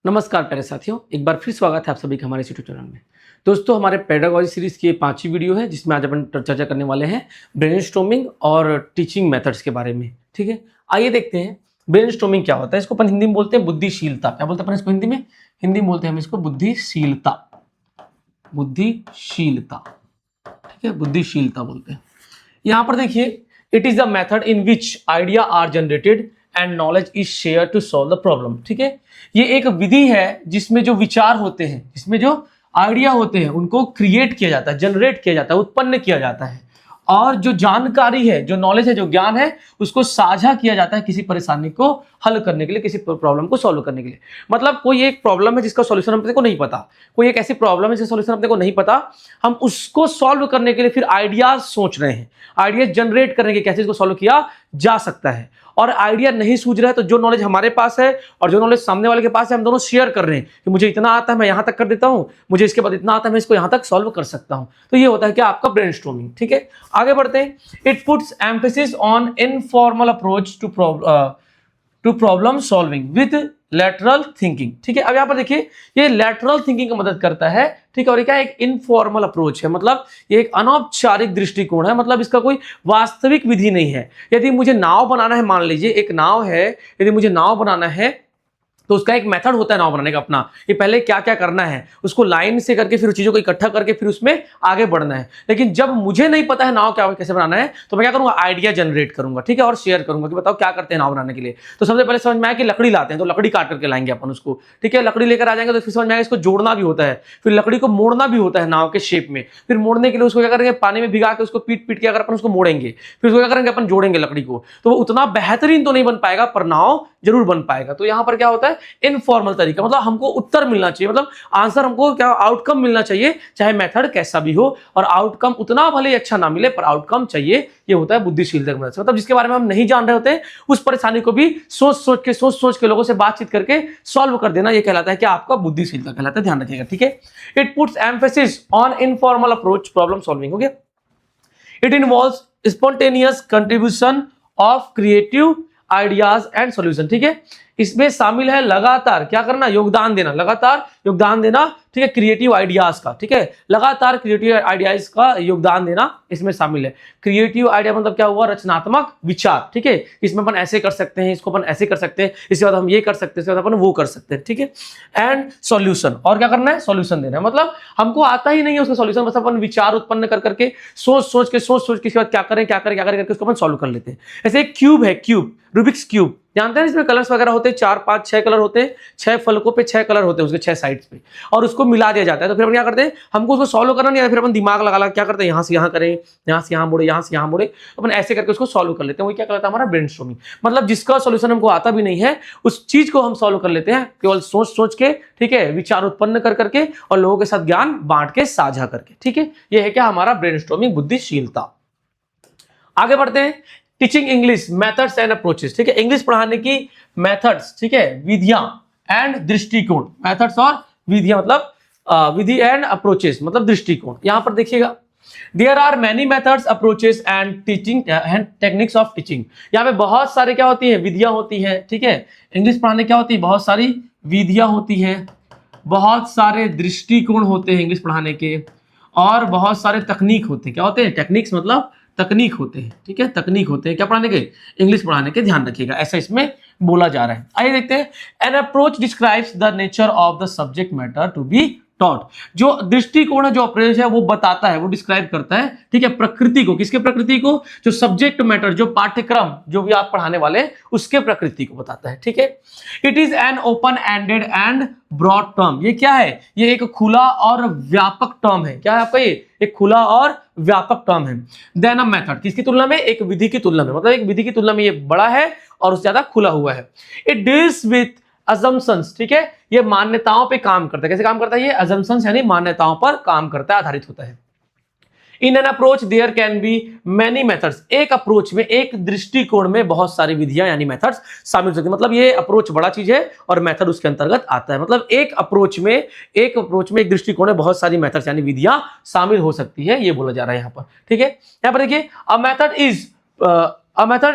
नमस्कार प्यारे साथियों, एक बार फिर स्वागत है आप सभी का हमारे इस यूट्यूब चैनल में। दोस्तों, हमारे पेडागॉजी सीरीज की ये 5वीं वीडियो है जिसमें आज अपन चर्चा करने वाले हैं ब्रेनस्टॉर्मिंग और टीचिंग मेथड्स के बारे में। ठीक है, आइए देखते हैं ब्रेनस्टॉर्मिंग क्या होता है। इसको अपन हिंदी में बोलते हैं बुद्धिशीलता। क्या बोलते हैं अपन इसको हिंदी में? हिंदी में बोलते हैं हम इसको बुद्धिशीलता। बुद्धिशीलता, ठीक है, बुद्धिशीलता बोलते हैं। यहाँ पर देखिए, it is the method in which idea are generated and knowledge is share to solve the problem. ठीक है, ये एक विधि है जिसमें जो विचार होते हैं, जिसमें जो आइडिया होते हैं उनको क्रिएट किया जाता है, जनरेट किया जाता है, उत्पन्न किया जाता है, और जो जानकारी है, जो नॉलेज है, जो ज्ञान है, उसको साझा किया जाता है किसी परेशानी को हल करने के लिए, किसी प्रॉब्लम को सॉल्व करने के लिए। मतलब कोई एक प्रॉब्लम है जिसका सॉल्यूशन अपने को नहीं पता, कोई एक ऐसी प्रॉब्लम है जिसका सॉल्यूशन अपने को नहीं पता, हम उसको सॉल्व करने के लिए फिर आइडियाज सोच रहे हैं, आइडियाज जनरेट करने के कैसे इसको सॉल्व किया जा सकता है। और आइडिया नहीं सूझ रहा है तो जो नॉलेज हमारे पास है और जो नॉलेज सामने वाले के पास है, हम दोनों शेयर कर रहे हैं कि मुझे इतना आता है मैं यहां तक कर देता हूं, मुझे इसके बाद इतना आता है मैं इसको यहां तक सॉल्व कर सकता हूं। तो ये होता है कि आपका ब्रेनस्टॉर्मिंग। ठीक है, आगे बढ़ते हैं। It puts emphasis on informal approach to problem solving with lateral thinking. ठीक है, अब यहां पर देखिए, ये लैटरल थिंकिंग का मदद करता है। ठीक है, और ये क्या है? एक इनफॉर्मल अप्रोच है, मतलब ये एक अनौपचारिक दृष्टिकोण है, मतलब इसका कोई वास्तविक विधि नहीं है। यदि मुझे नाव बनाना है, मान लीजिए एक नाव है, यदि मुझे नाव बनाना है तो उसका एक मेथड होता है नाव बनाने का अपना, ये पहले क्या क्या करना है उसको लाइन से करके फिर चीजों को इकट्ठा करके फिर उसमें आगे बढ़ना है। लेकिन जब मुझे नहीं पता है नाव क्या कैसे बनाना है तो मैं क्या करूंगा? आइडिया जनरेट करूंगा। ठीक है, और शेयर करूंगा कि बताओ क्या करते हैं नाव बनाने के लिए। तो सबसे पहले समझ में आया कि लकड़ी लाते हैं तो लकड़ी काट करके लाएंगे अपन उसको। ठीक है, लकड़ी लेकर आ जाएंगे तो फिर समझ में आएगा इसको जोड़ना भी होता है, फिर लकड़ी को मोड़ना भी होता है नाव के शेप में। फिर मोड़ने के लिए उसको क्या करेंगे? पानी में भिगा के उसको पीट पीट के अगर अपन उसको मोड़ेंगे, फिर उसको क्या करेंगे? अपन जोड़ेंगे लकड़ी को, तो वो उतना बेहतरीन तो नहीं बन पाएगा पर नाव जरूर बन पाएगा। तो यहां पर क्या होता है? इनफॉर्मल तरीका, मतलब हमको उत्तर मिलना चाहिए, मतलब आंसर हमको क्या, आउटकम मिलना चाहिए, चाहे मेथड कैसा भी हो, और आउटकम उतना भले अच्छा ना मिले पर आउटकम चाहिए। ये होता है बुद्धिशीलता की मदद से। मतलब जिसके बारे में हम नहीं जान रहे होते उस परेशानी को भी सोच सोच के लोगों से बातचीत करके सॉल्व कर देना, ये कहलाता है कि आपका बुद्धिशीलता कहलाता है। ध्यान रखिएगा। ठीक है, it puts emphasis on informal approach problem solving. हो गया। It involves spontaneous contribution of creative ideas and solution. ठीक है, इसमें शामिल है लगातार क्या करना? योगदान देना, लगातार योगदान देना। ठीक है, क्रिएटिव आइडियाज का। ठीक है, लगातार क्रिएटिव आइडियाज का योगदान देना इसमें शामिल है। क्रिएटिव आइडिया मतलब क्या हुआ? रचनात्मक विचार। ठीक है, इसमें अपन ऐसे कर सकते हैं, इसको अपन ऐसे कर सकते हैं, इसके बाद हम ये कर सकते हैं, इसके बाद अपन वो कर सकते हैं। ठीक है, एंड सॉल्यूशन, और क्या करना है? सॉल्यूशन देना है। मतलब हमको आता ही नहीं है उसका सॉल्यूशन, बस अपन विचार उत्पन्न कर करके सोच के इसके बाद क्या करें करके उसको अपन सॉल्व कर लेते हैं। ऐसे एक क्यूब है, क्यूब, रूबिक्स क्यूब, जानते हैं? इसमें कलर्स वगैरह होते हैं, 4 5 6 कलर होते हैं, 6 फलकों पे 6 कलर होते हैं उसके 6 साइड्स पे, और उसको मिला दिया जाता है। तो फिर अपन क्या करते हैं? हमको उसको सॉल्व करना नहीं आता, फिर अपन दिमाग लगा क्या करते हैं? यहाँ से यहाँ करें, यहाँ से यहाँ मुड़े, यहाँ से यहाँ मुड़े, अपन ऐसे करके उसको सॉल्व कर लेते हैं। वही क्या कहलाता है? हमारा ब्रेनस्टॉर्मिंग। मतलब जिसका सॉल्यूशन हमको आता भी नहीं है उस चीज को हम सॉल्व कर लेते हैं केवल सोच के। ठीक है, विचार उत्पन्न कर करके और लोगों के साथ ज्ञान बांट के, साझा करके। ठीक है, यह है क्या? हमारा ब्रेनस्टॉर्मिंग, बुद्धिशीलता। आगे बढ़ते हैं। Teaching English methods and approaches. ठीक है, इंग्लिश पढ़ाने की मेथड्स, ठीक है, विधियां एंड दृष्टिकोण। मेथड्स और विधियां मतलब विधि एंड अप्रोचेस मतलब दृष्टिकोण। यहां पर देखिएगा, there are many methods, approaches and teaching and techniques of teaching. यहाँ पे बहुत सारे क्या होती है? विधियां होती है। ठीक है, इंग्लिश पढ़ाने क्या होती है? बहुत सारी विधियां होती है, बहुत सारे दृष्टिकोण होते हैं इंग्लिश पढ़ाने के, और बहुत सारे तकनीक होते हैं। क्या होते हैं? टेक्निक्स मतलब तकनीक होते हैं। ठीक है, तकनीक होते हैं क्या पढ़ाने के? इंग्लिश पढ़ाने के। ध्यान रखिएगा, ऐसा इसमें बोला जा रहा है। आइए देखते हैं। An approach describes the nature of the subject matter to be taught. जो दृष्टिकोण है, जो अप्रोच है, वो बताता है, वो डिस्क्राइब करता है, ठीक है, प्रकृति को। किसके प्रकृति को? जो सब्जेक्ट मैटर, जो पाठ्यक्रम जो भी आप पढ़ाने वाले उसके प्रकृति को बताता है। ठीक है, it is an open ended and broad term. ये क्या है? ये एक खुला और व्यापक टर्म है। क्या है आपका? ये एक खुला और व्यापक टर्म है। देन अ मेथड, किसकी तुलना में? एक विधि की तुलना में, मतलब एक विधि की तुलना में ये बड़ा है और ज्यादा खुला हुआ है। It deals with assumptions। ठीक है, ये मान्यताओं पे काम करता है। कैसे काम करता है? ये assumptions यानी मान्यताओं पर काम करता है, आधारित होता है। In an approach there can be many methods. एक अप्रोच में, एक दृष्टिकोण में बहुत सारी विधियां यानी मेथड्स शामिल हो सकती है। मतलब ये अप्रोच बड़ा चीज है और मेथड उसके अंतर्गत आता है। मतलब एक अप्रोच में, एक दृष्टिकोण में बहुत सारी मेथड्स यानी विधियां शामिल हो सकती है, ये बोला जा रहा है यहाँ पर। ठीक है, यहाँ पर देखिए, a method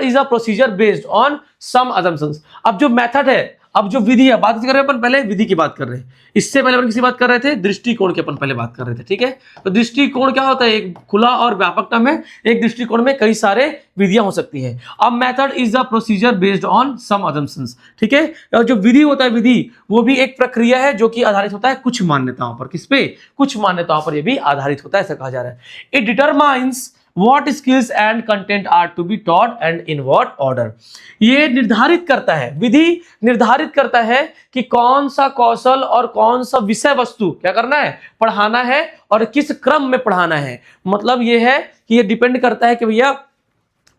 is a procedure based on some assumptions। अब जो मेथड है, अब जो विधि है, बात कर रहे हैं अपन, पहले विधि की बात कर रहे हैं, इससे पहले अपन किसी बात कर रहे थे, दृष्टिकोण की अपन पहले बात कर रहे थे, ठीक है। तो दृष्टिकोण क्या होता है, एक खुला और व्यापक टर्म है, एक दृष्टिकोण में कई सारे विधियां हो सकती हैं। अब method is the procedure based on some assumptions, ठीक है। और जो विधि होता है, विधि वो भी एक प्रक्रिया है जो कि आधारित होता है कुछ मान्यताओं पर, किस पे, कुछ मान्यताओं पर ये भी आधारित होता है, ऐसा कहा जा रहा है। It determines what skills and content are to be taught and in what order। ये निर्धारित करता है, विधि निर्धारित करता है कि कौन सा कौशल और कौन सा विषय वस्तु क्या करना है, पढ़ाना है, और किस क्रम में पढ़ाना है। मतलब ये है कि ये डिपेंड करता है कि भैया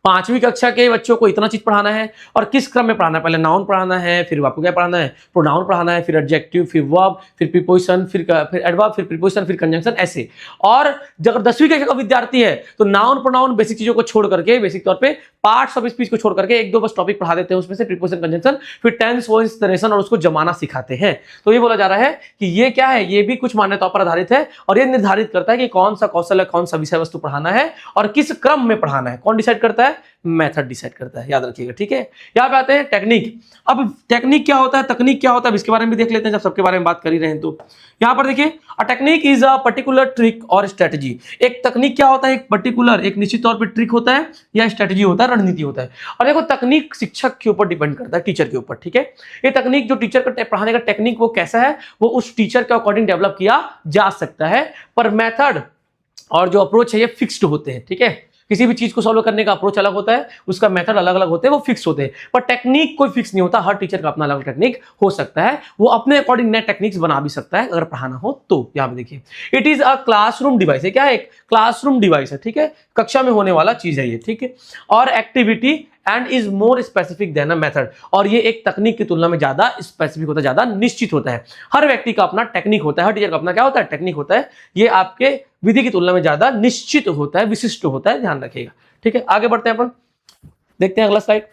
5वीं कक्षा के बच्चों को इतना चीज पढ़ाना है और किस क्रम में पढ़ाना है, पहले नाउन पढ़ाना है, फिर आपको क्या पढ़ाना है, प्रोनाउन पढ़ाना है, फिर एडजेक्टिव, फिर वर्ब, फिर प्रीपोजिशन, फिर एडवर्ब, फिर प्रीपोजिशन, फिर कंजंक्शन, ऐसे। और अगर 10वीं कक्षा का विद्यार्थी है तो नाउन प्रोनाउन बेसिक चीजों को छोड़ करके, बेसिक तौर पे पार्ट्स ऑफ स्पीच को छोड़ करके 1-2 बस टॉपिक पढ़ा देते हैं, उसमें से प्रीपोजिशन, कंजंक्शन, फिर टेंस, वॉइस, नरेशन, और उसको जमाना सिखाते हैं। तो ये बोला जा रहा है कि ये क्या है, ये भी कुछ मान्यताओं पर आधारित है, और ये निर्धारित करता है कि कौन सा कौशल है, कौन सा विषय वस्तु पढ़ाना है और किस क्रम में पढ़ाना है। कौन डिसाइड करता है, मेथड डिसाइड करता है, याद रखिएगा, ठीक है। यहाँ पे आते हैं टेक्निक। अब टेक्निक क्या होता है, तकनीक क्या होता है, इसके बारे में भी देख लेते हैं, जब सबके बारे में बात कर ही रहे हैं। तो यहाँ पर देखिए, a technique is a particular trick और स्ट्रेटजी। एक तकनीक क्या होता है, एक पर्टिकुलर, एक निश्चित तौर पर ट्रिक होता है या स्ट्रेटजी होता है, रणनीति होता है। और देखो, तकनीक शिक्षक के ऊपर डिपेंड करता है, टीचर के ऊपर, ठीक है। ये तकनीक जो टीचर का पढ़ाने का टेक्निक वो कैसा है, वो उस टीचर के अकॉर्डिंग डेवलप किया जा सकता है, पर मेथड और जो अप्रोच है ये फिक्स्ड होते हैं, ठीक है। किसी भी चीज को सॉल्व करने का अप्रोच अलग होता है, उसका मेथड अलग अलग होते हैं, वो फिक्स होते हैं। पर टेक्निक कोई फिक्स नहीं होता, हर टीचर का अपना अलग टेक्निक हो सकता है, वो अपने अकॉर्डिंग नए टेक्निक्स बना भी सकता है अगर पढ़ाना हो तो। यहाँ पे देखिए, it is a classroom device है, क्या है, एक क्लासरूम डिवाइस है, ठीक है, कक्षा में होने वाला चीज है ये, ठीक है। और activity and is more specific than a method, और ये एक तकनीक की तुलना में ज्यादा स्पेसिफिक होता है, ज्यादा निश्चित होता है। हर व्यक्ति का अपना टेक्निक होता है, हर टीचर का अपना क्या होता है, टेक्निक होता है। ये आपके विधि की तुलना में ज्यादा निश्चित होता है, विशिष्ट होता है, ध्यान रखिएगा, ठीक है। आगे बढ़ते हैं अपन, देखते हैं अगला slide.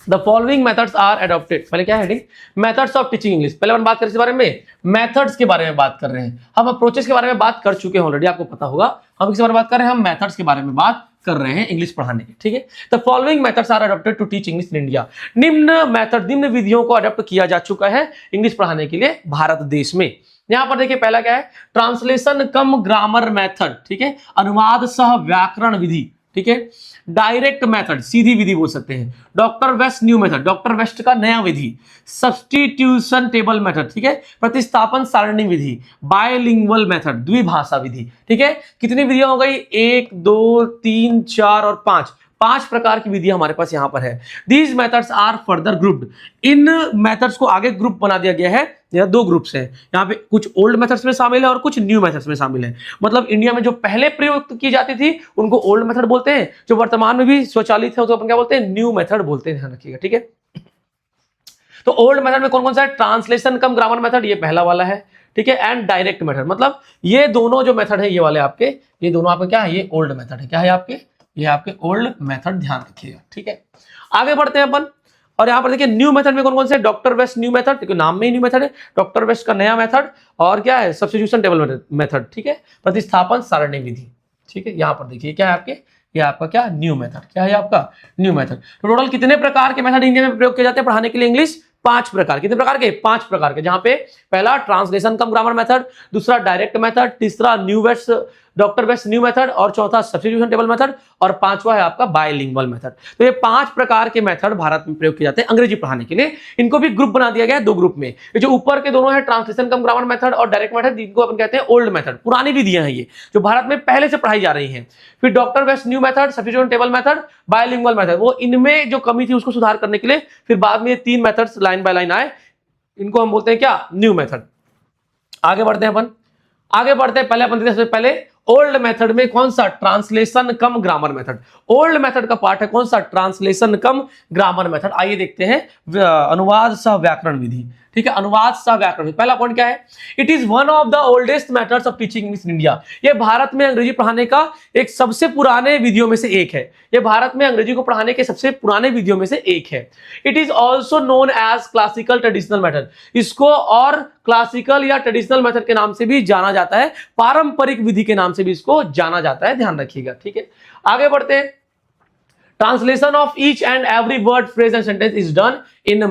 The following methods are adopted, पहले क्या heading, methods of teaching English. पहले अपन बात करें इस बारे में, मेथड्स के बारे में बात कर रहे हैं हम, अप्रोचेस के बारे में बात कर चुके हैं ऑलरेडी, आपको पता होगा। हम किस बारे में बात कर रहे हैं, हम मेथड्स के बारे में बात कर रहे हैं इंग्लिश पढ़ाने की, ठीक है। The following methods are adopted to teach English in India. निम्न मेथड, निम्न विधियों को अडॉप्ट किया जा चुका है इंग्लिश पढ़ाने के लिए भारत देश में। यहां पर देखिए, पहला क्या है, ट्रांसलेशन कम ग्रामर मेथड, ठीक है, अनुवाद सह व्याकरण विधि, ठीक है। डायरेक्ट मेथड, सीधी विधि बोल सकते हैं। Doctor West new method, doctor West का नया विधि। सब्स्टिट्यूशन टेबल मेथड, ठीक है, प्रतिस्थापन सारणी विधि। बायलिंगुअल मेथड, द्विभाषा विधि, ठीक है। कितनी विधियां हो गई, 1, 2, 3, 4 और 5 प्रकार की विधियां हमारे पास यहां पर है। These methods are further grouped, इन मेथड्स को आगे ग्रुप बना दिया गया है, यहां 2 ग्रुप्स हैं। यहाँ पे कुछ ओल्ड मेथड्स में शामिल है और कुछ न्यू मेथड्स में शामिल है। मतलब इंडिया में जो पहले प्रयोग की जाती थी उनको ओल्ड मेथड बोलते हैं, जो वर्तमान में भी स्वचालित है तो अपन क्या बोलते हैं, न्यू मेथड बोलते हैं, ध्यान रखिएगा, ठीक है। तो ओल्ड मेथड में कौन कौन सा है, ट्रांसलेशन कम ग्रामर मेथड, ये पहला वाला है, ठीक है। एंड डायरेक्ट मेथड, मतलब ये दोनों जो मेथड है, ये वाले आपके, ये दोनों आपके क्या है, ये ओल्ड मेथड है, क्या है आपके, ये आपके ओल्ड मेथड, ध्यान रखिएगा, ठीक है। आगे बढ़ते हैं अपन, और यहां पर देखिए न्यू मेथड में कौन कौन से, डॉक्टर वेस्ट न्यू मेथड, क्योंकि नाम में ही न्यू मेथड है, डॉक्टर वेस्ट का नया मेथड, और क्या है, सब्स्टिट्यूशन टेबल मेथड, ठीक है, प्रतिस्थापन सारणी विधि, ठीक है। यहां पर देखिए क्या है आपके, ये आपका क्या, न्यू मेथड, क्या है आपका, न्यू मेथड। तो टोटल कितने प्रकार के मेथड इंडिया में प्रयोग किए जाते हैं पढ़ाने के लिए इंग्लिश, 5 प्रकार। कितने प्रकार के, 5 प्रकार के, जहां पे पहला ट्रांसलेशन कम ग्रामर मेथड, दूसरा डायरेक्ट मेथड, तीसरा new West, doctor West new method, और चौथा सब्स्टिट्यूशन टेबल मेथड, और 5वां है आपका बायलिंगुअल मेथड। तो ये 5 प्रकार के मेथड भारत में प्रयोग किए जाते हैं अंग्रेजी पढ़ाने के लिए। इनको भी ग्रुप बना दिया गया है 2 ग्रुप में। ये जो ऊपर के दोनों है, ट्रांसलेशन कम ग्रामर मेथड और डायरेक्ट मेथड, इनको अपन कहते हैं ओल्ड मेथड, पुरानी विधियां हैं ये, जो भारत में पहले से पढ़ाई जा रही हैं। फिर doctor West new method, substitution table method, bilingual method, वो इनमें जो कमी थी उसको सुधार करने के लिए फिर बाद में ये 3 मेथड्स लाइन बाय लाइन आए, इनको हम बोलते हैं क्या, न्यू मेथड। आगे बढ़ते हैं अपन, आगे बढ़ते हैं, पहले अपन देखते हैं, सबसे पहले ओल्ड मेथड में कौन सा, translation cum grammar method. Old method का पार्ट है कौन सा, ट्रांसलेशन कम ग्रामर मेथड। आइए देखते हैं अनुवाद सह व्याकरण विधि, ठीक है, अनुवाद सह व्याकरण। पहला पॉइंट क्या है, it is one of the oldest methods of teaching English in India. ये भारत में अंग्रेजी पढ़ाने का एक सबसे पुराने विधियों में से एक है, ये भारत में अंग्रेजी को पढ़ाने के सबसे पुराने विधियों में से एक है। It is also known as classical traditional method, इसको और क्लासिकल या ट्रेडिशनल मेथड के नाम से भी जाना जाता है, पारंपरिक विधि के नाम से भी इसको जाना जाता है, ध्यान रखिएगा, ठीक है। आगे बढ़ते हैं, translation of each and every word, phrase and sentence is done in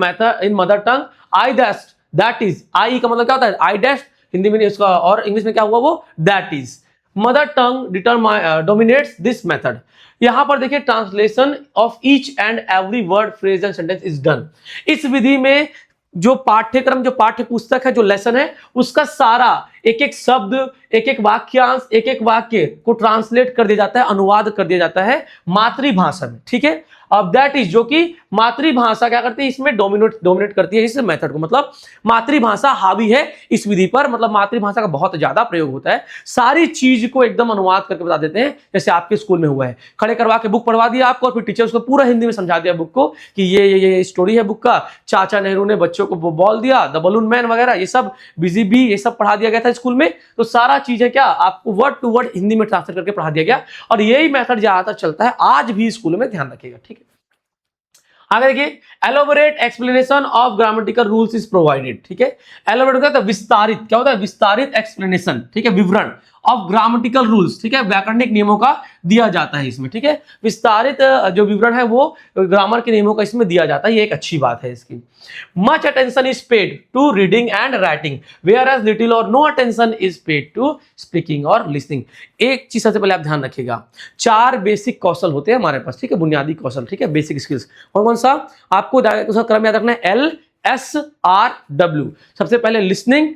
mother tongue I dash, that is, I का मतलब क्या होता है आई डैश हिंदी में, इसका और इंग्लिश में क्या हुआ वो that is. Mother tongue dominates this method. यहां पर देखिए translation of each and every word, phrase and sentence is done. इस विधि में जो पाठ्यक्रम, जो पाठ्य पुस्तक है, जो लेसन है, उसका सारा एक एक शब्द, एक एक वाक्यांश, एक एक वाक्य को ट्रांसलेट कर दिया जाता है, अनुवाद कर दिया जाता है मातृभाषा में, ठीक है। अब दैट इज, जो कि मातृभाषा क्या करती है इसमें डोमिनेट करती है इस मेथड को, मतलब मातृभाषा हावी है इस विधि पर, मतलब मातृभाषा का बहुत ज्यादा प्रयोग होता है। सारी चीज को एकदम अनुवाद करके बता देते हैं, जैसे आपके स्कूल में हुआ है, खड़े करवा के बुक पढ़वा दिया आपको और फिर टीचर उसको पूरा हिंदी में समझा दिया बुक को कि ये स्टोरी है बुक का, चाचा नेहरू ने बच्चों को बॉल दिया, द बलून मैन वगैरह, ये सब बिजी बी, ये सब पढ़ा दिया गया था स्कूल में। तो सारा चीजें क्या आपको वर्ड टू वर्ड हिंदी में ट्रांसलेट करके पढ़ा दिया गया, और यही मेथड ज्यादातर चलता है आज भी स्कूल में, ध्यान रखिएगा, ठीक है। आगे देखिए, elaborate explanation of grammatical rules is provided, ठीक है। एलोबरेट होता है विस्तारित, क्या होता है विस्तारित एक्सप्लेनेशन, ठीक है, विवरण ऑफ ग्रामेटिकल रूल्स, ठीक है, व्याकरणिक नियमों का दिया जाता है इसमें, ठीक है। विस्तारित जो विवरण है वो ग्रामर के नियमों का इसमें दिया जाता है, ये एक अच्छी बात है इसकी। Much attention is paid to reading and writing whereas little or no attention is paid to speaking और लिसनिंग। एक चीज सबसे पहले आप ध्यान रखिएगा, 4 बेसिक कौशल होते हैं हमारे पास, ठीक है, बुनियादी कौशल, ठीक है, बेसिक स्किल्स। कौन कौन सा आपको उसका क्रम याद रखना है, LSRW। सबसे पहले लिसनिंग,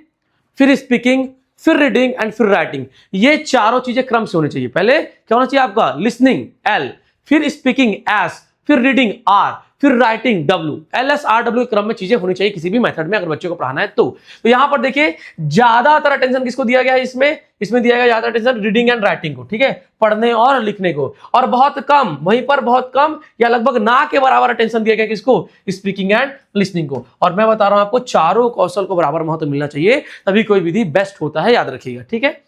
फिर स्पीकिंग, फिर रीडिंग एंड फिर राइटिंग। ये चारों चीजें क्रम से होनी चाहिए। पहले क्या होना चाहिए आपका, लिसनिंग L, फिर स्पीकिंग S, फिर रीडिंग R, फिर राइटिंग W। LSRW क्रम में चीजें होनी चाहिए किसी भी मेथड में अगर बच्चों को पढ़ाना है तो यहां पर देखिए ज्यादातर अटेंशन किसको दिया गया है, इसमें दिया गया ज्यादा अटेंशन रीडिंग एंड राइटिंग को, ठीक है, पढ़ने और लिखने को, और बहुत कम, वहीं पर बहुत कम या लगभग ना के बराबर अटेंशन दिया गया किसको, स्पीकिंग एंड लिसनिंग को। और मैं बता रहा हूं आपको चारों कौशल को बराबर महत्व मिलना चाहिए, तभी कोई विधि बेस्ट होता है, याद रखिएगा, ठीक है।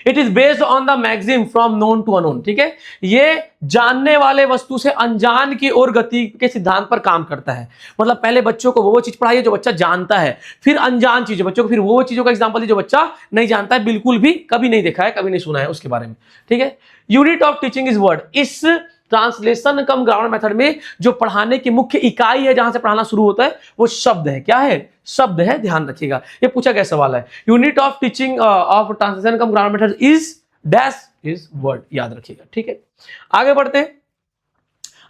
It is based on the maxim from known to unknown, ठीक है, ये जानने वाले वस्तु से अनजान की ओर गति के सिद्धांत पर काम करता है। मतलब पहले बच्चों को वो चीज पढ़ाइए जो बच्चा जानता है, फिर अनजान चीजें बच्चों को, फिर वो चीजों का एग्जांपल जो बच्चा नहीं जानता है, बिल्कुल भी कभी नहीं देखा है, कभी नहीं सुना है उसके बारे में, ठीक है। Unit of teaching is word. इस ट्रांसलेशन कम ग्रामर मेथड में जो पढ़ाने की मुख्य इकाई है, जहां से पढ़ाना शुरू होता है, वो शब्द है। क्या है, शब्द है, ध्यान रखिएगा, ये पूछा गया सवाल है। Unit of teaching of translation cum grammar method is dash is word, याद रखिएगा, ठीक है। आगे बढ़ते हैं,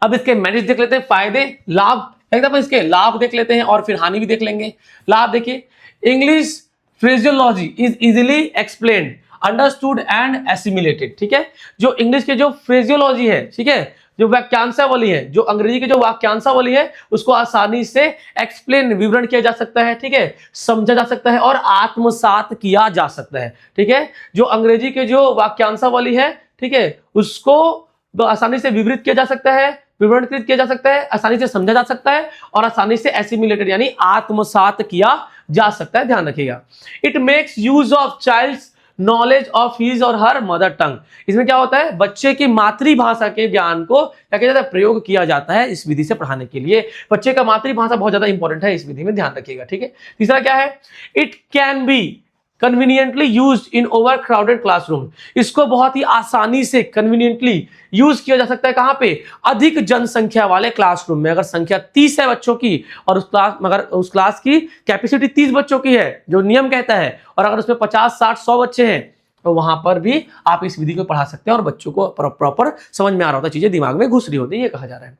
अब इसके मेरिट्स देख लेते हैं, फायदे लाभ, एकदम इसके लाभ देख लेते हैं और फिर हानि भी देख लेंगे। लाभ देखिए, English phraseology is easily explained, understood and assimilated, ठीक है। जो इंग्लिश के जो फ्रेजियोलॉजी है, ठीक है, जो वाक्यांशावली है, जो अंग्रेजी की जो वाक्यांशावली है, उसको आसानी से एक्सप्लेन, विवरण किया जा सकता है, ठीक है, समझा जा सकता है और आत्मसात किया जा सकता है, ठीक है। जो अंग्रेजी के जो वाक्यांशावली है, ठीक है, उसको आसानी से विवृत किया जा सकता है, विवरणकृत किया जा सकता है, आसानी से समझा जा सकता है और आसानी से एसिमिलेटेड यानी आत्मसात किया जा सकता है, ध्यान रखिएगा। It makes use of child's knowledge of his or her mother tongue. इसमें क्या होता है, बच्चे की मातृभाषा के ज्ञान को क्या किया जाता है, प्रयोग किया जाता है इस विधि से पढ़ाने के लिए। बच्चे का मातृभाषा बहुत ज्यादा इंपॉर्टेंट है इस विधि में, ध्यान रखिएगा, ठीक है। तीसरा क्या है, it can be conveniently used in over crowded classroom. इसको बहुत ही आसानी से कन्वीनियंटली यूज किया जा सकता है, कहां पे, अधिक जनसंख्या वाले क्लासरूम में। अगर संख्या 30 है बच्चों की और उस क्लास की कैपेसिटी 30 बच्चों की है जो नियम कहता है, और अगर उसमें 50, 60, 100 बच्चे हैं, तो वहां पर भी आप इस विधि को पढ़ा सकते हैं और बच्चों को प्रॉपर समझ में आ रहा होता है, चीजें दिमाग में घुस रही होती है, ये कहा जा रहा है।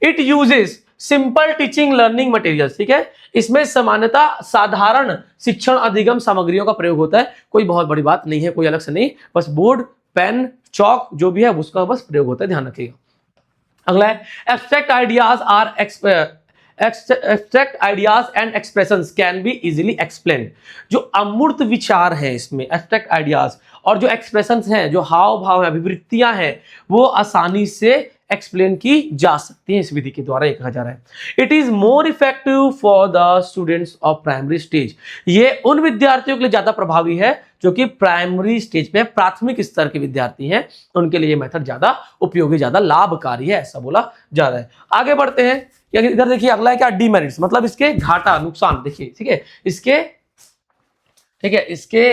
It uses simple teaching learning materials, ठीक है, इसमें सामान्यतः साधारण शिक्षण अधिगम सामग्रियों का प्रयोग होता है। कोई बहुत बड़ी बात नहीं है, कोई अलग से नहीं, बस बोर्ड, पेन, चौक जो भी है उसका बस प्रयोग होता है, ध्यान रखिएगा। अगला है, abstract ideas are abstract ideas and expressions can be easily explain. जो अमूर्त विचार है इसमें, एब्स्ट्रैक्ट आइडियाज, और जो एक्सप्रेशंस हैं, जो हाव भाव है, अभिवृत्तियां हैं, वो आसानी से एक्सप्लेन की जा सकती है इस विधि के द्वारा, ये कहा जा रहा है। It is more effective for the students of primary stage. ये उन विद्यार्थियों के लिए ज्यादा प्रभावी है जो कि प्राइमरी स्टेज पे, प्राथमिक स्तर के विद्यार्थी हैं, उनके लिए ये मेथड ज्यादा उपयोगी, ज्यादा लाभकारी है, ऐसा बोला जा रहा है। आगे बढ़ते हैं, इधर देखिए अगला है क्या, डीमेरिट्स, मतलब इसके घाटा, नुकसान देखिए, ठीक है, इसके, ठीक है, इसके